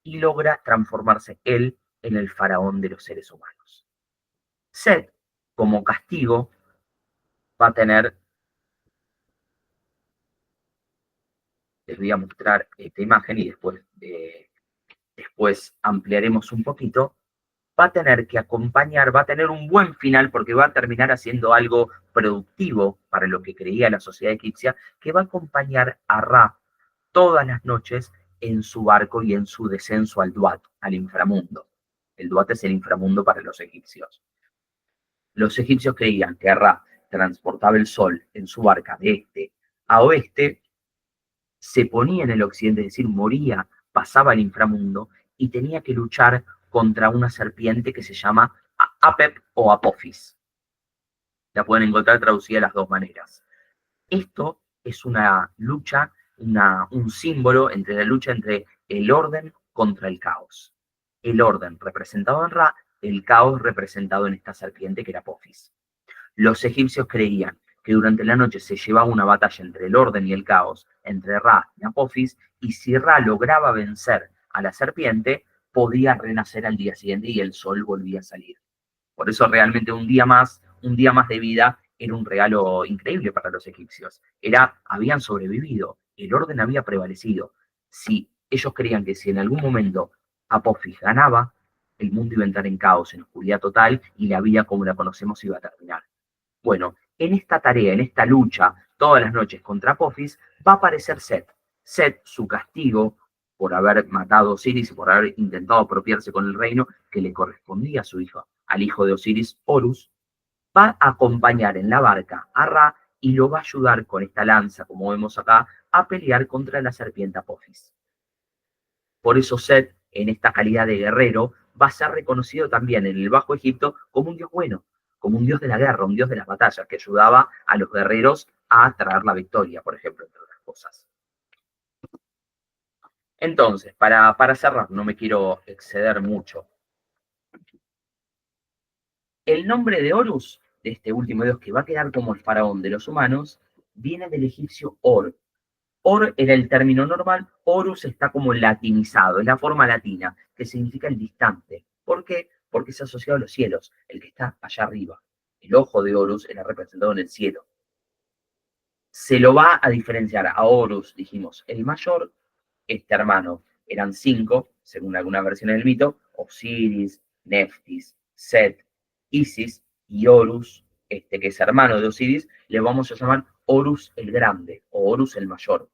S1: y logra transformarse él en el faraón de los seres humanos. Set, como castigo, va a tener, les voy a mostrar esta imagen y después ampliaremos un poquito, va a tener que acompañar, va a tener un buen final porque va a terminar haciendo algo productivo para lo que creía la sociedad egipcia, que va a acompañar a Ra todas las noches en su barco y en su descenso al Duat, al inframundo. El Duat es el inframundo para los egipcios. Los egipcios creían que Ra transportaba el sol en su barca de este a oeste, se ponía en el occidente, es decir, moría, pasaba al inframundo y tenía que luchar contra una serpiente que se llama Apep o Apophis. La pueden encontrar traducida de las dos maneras. Esto es una lucha, un símbolo entre la lucha entre el orden contra el caos. El orden representado en Ra, el caos representado en esta serpiente que era Apophis. Los egipcios creían que durante la noche se llevaba una batalla entre el orden y el caos, entre Ra y Apophis, y si Ra lograba vencer a la serpiente, podía renacer al día siguiente y el sol volvía a salir. Por eso realmente un día más, un día más de vida era un regalo increíble para los egipcios. Habían sobrevivido, el orden había prevalecido. Si ellos creían que si en algún momento Apophis ganaba, el mundo iba a entrar en caos, en oscuridad total, y la vida como la conocemos iba a terminar. Bueno, en esta tarea, en esta lucha, todas las noches contra Apophis, va a aparecer Set. Set, su castigo por haber matado a Osiris y por haber intentado apropiarse con el reino que le correspondía a su hijo, al hijo de Osiris, Horus, va a acompañar en la barca a Ra y lo va a ayudar con esta lanza, como vemos acá, a pelear contra la serpiente Apophis. Por eso Set, en esta calidad de guerrero, va a ser reconocido también en el Bajo Egipto como un dios bueno, como un dios de la guerra, un dios de las batallas, que ayudaba a los guerreros a traer la victoria, por ejemplo, entre otras cosas. Entonces, para cerrar, no me quiero exceder mucho. El nombre de Horus, de este último dios que va a quedar como el faraón de los humanos, viene del egipcio Or. Or era el término normal, Horus está como latinizado, es la forma latina, que significa el distante. ¿Por qué? Porque es asociado a los cielos, el que está allá arriba. El ojo de Horus era representado en el cielo. Se lo va a diferenciar a Horus, dijimos, el mayor, este hermano. Eran 5, según algunas versiones del mito: Osiris, Neftis, Set, Isis y Horus, este que es hermano de Osiris, le vamos a llamar Horus el Grande o Horus el Mayor.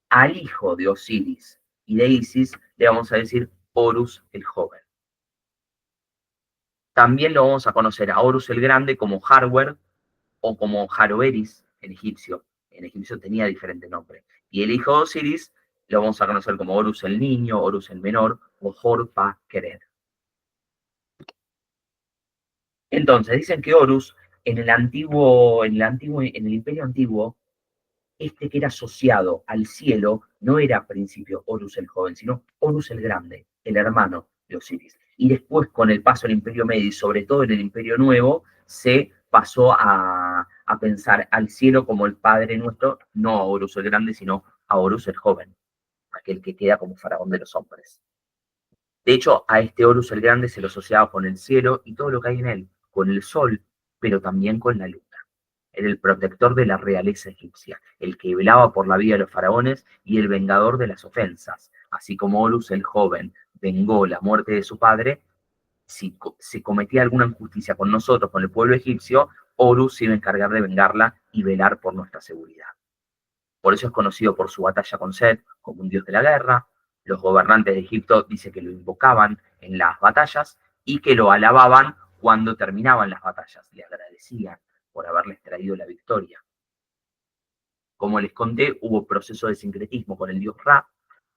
S1: Al hijo de Osiris y de Isis le vamos a decir Horus el Joven. También lo vamos a conocer a Horus el Grande como Harwer o como Jaroeris en egipcio. En egipcio tenía diferente nombre. Y el hijo de Osiris lo vamos a conocer como Horus el Niño, Horus el Menor o Horpa Querer. Entonces, dicen que Horus en el Imperio Antiguo, este que era asociado al cielo, no era al principio Horus el Joven, sino Horus el Grande, el hermano de Osiris. Y después, con el paso del Imperio Medio y sobre todo en el Imperio Nuevo, se pasó a pensar al cielo como el Padre Nuestro, no a Horus el Grande, sino a Horus el Joven, aquel que queda como faraón de los hombres. De hecho, a este Horus el Grande se lo asociaba con el cielo y todo lo que hay en él, con el sol, pero también con la luna. Era el protector de la realeza egipcia, el que velaba por la vida de los faraones y el vengador de las ofensas. Así como Horus el Joven vengó la muerte de su padre, si se cometía alguna injusticia con nosotros, con el pueblo egipcio, Horus se iba a encargar de vengarla y velar por nuestra seguridad. Por eso es conocido por su batalla con Set como un dios de la guerra. Los gobernantes de Egipto dicen que lo invocaban en las batallas y que lo alababan cuando terminaban las batallas. Le agradecían por haberles traído la victoria. Como les conté, hubo proceso de sincretismo con el dios Ra.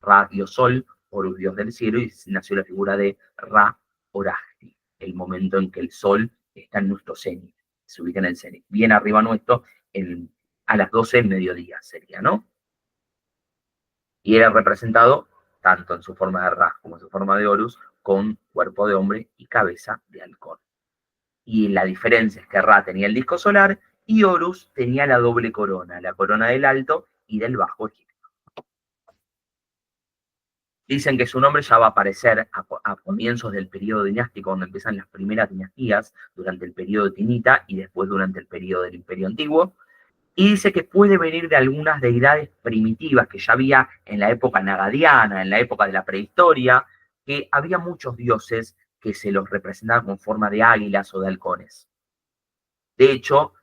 S1: Ra, dios sol, Horus, dios del cielo, y nació la figura de Ra Horajti, el momento en que el sol está en nuestro cenit, se ubica en el cenit, bien arriba nuestro, a las 12 del mediodía sería, ¿no? Y era representado tanto en su forma de Ra como en su forma de Horus, con cuerpo de hombre y cabeza de halcón. Y la diferencia es que Ra tenía el disco solar y Horus tenía la doble corona, la corona del Alto y del Bajo Egipto. Dicen que su nombre ya va a aparecer a comienzos del periodo dinástico, donde empiezan las primeras dinastías, durante el periodo tinita y después durante el periodo del Imperio Antiguo. Y dice que puede venir de algunas deidades primitivas que ya había en la época nagadiana, en la época de la prehistoria, que había muchos dioses que se los representaban con forma de águilas o de halcones. De hecho,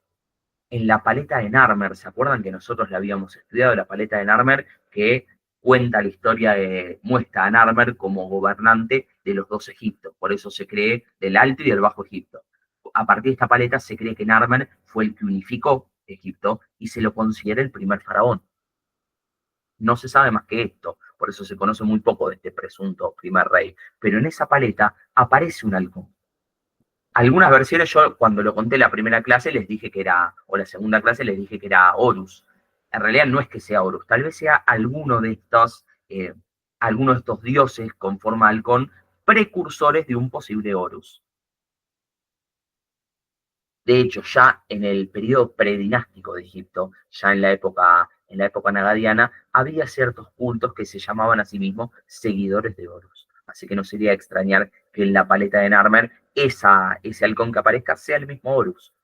S1: en la paleta de Narmer, ¿se acuerdan que nosotros la habíamos estudiado, la paleta de Narmer, que cuenta la historia muestra a Narmer como gobernante de los dos Egiptos? Por eso se cree del Alto y del Bajo Egipto. A partir de esta paleta se cree que Narmer fue el que unificó Egipto y se lo considera el primer faraón. No se sabe más que esto, por eso se conoce muy poco de este presunto primer rey. Pero en esa paleta aparece un halcón. Algunas versiones, yo cuando lo conté en la primera clase les dije que era, o la segunda clase les dije que era Horus. En realidad no es que sea Horus, tal vez sea alguno de estos dioses con forma de halcón, precursores de un posible Horus. De hecho, ya en el periodo predinástico de Egipto, ya en la época nagadiana, había ciertos cultos que se llamaban a sí mismos seguidores de Horus. Así que no sería extrañar que en la paleta de Narmer ese halcón que aparezca sea el mismo Horus.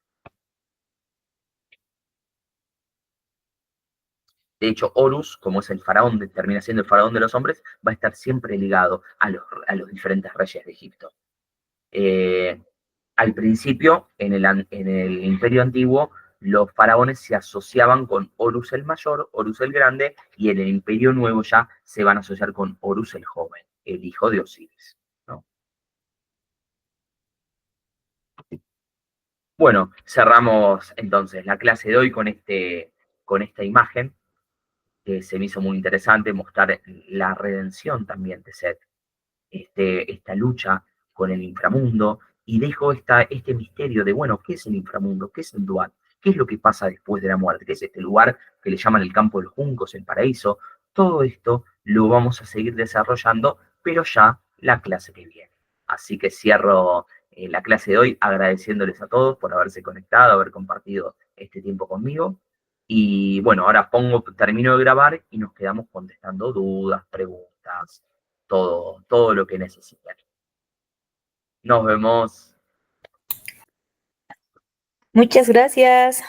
S1: De hecho, Horus, como es el faraón, termina siendo el faraón de los hombres, va a estar siempre ligado a los diferentes reyes de Egipto. Al principio, en el Imperio Antiguo, los faraones se asociaban con Horus el Mayor, Horus el Grande, y en el Imperio Nuevo ya se van a asociar con Horus el Joven, el hijo de Osiris, ¿no? Bueno, cerramos entonces la clase de hoy con esta imagen que se me hizo muy interesante, mostrar la redención también de Seth, esta lucha con el inframundo, y dejo este misterio de, bueno, ¿qué es el inframundo? ¿Qué es el Duat? ¿Qué es lo que pasa después de la muerte? ¿Qué es este lugar que le llaman el campo de los juncos, el paraíso? Todo esto lo vamos a seguir desarrollando, pero ya la clase que viene. Así que cierro la clase de hoy agradeciéndoles a todos por haberse conectado, haber compartido este tiempo conmigo. Y bueno, ahora termino de grabar y nos quedamos contestando dudas, preguntas, todo lo que necesiten. Nos vemos.
S3: Muchas gracias.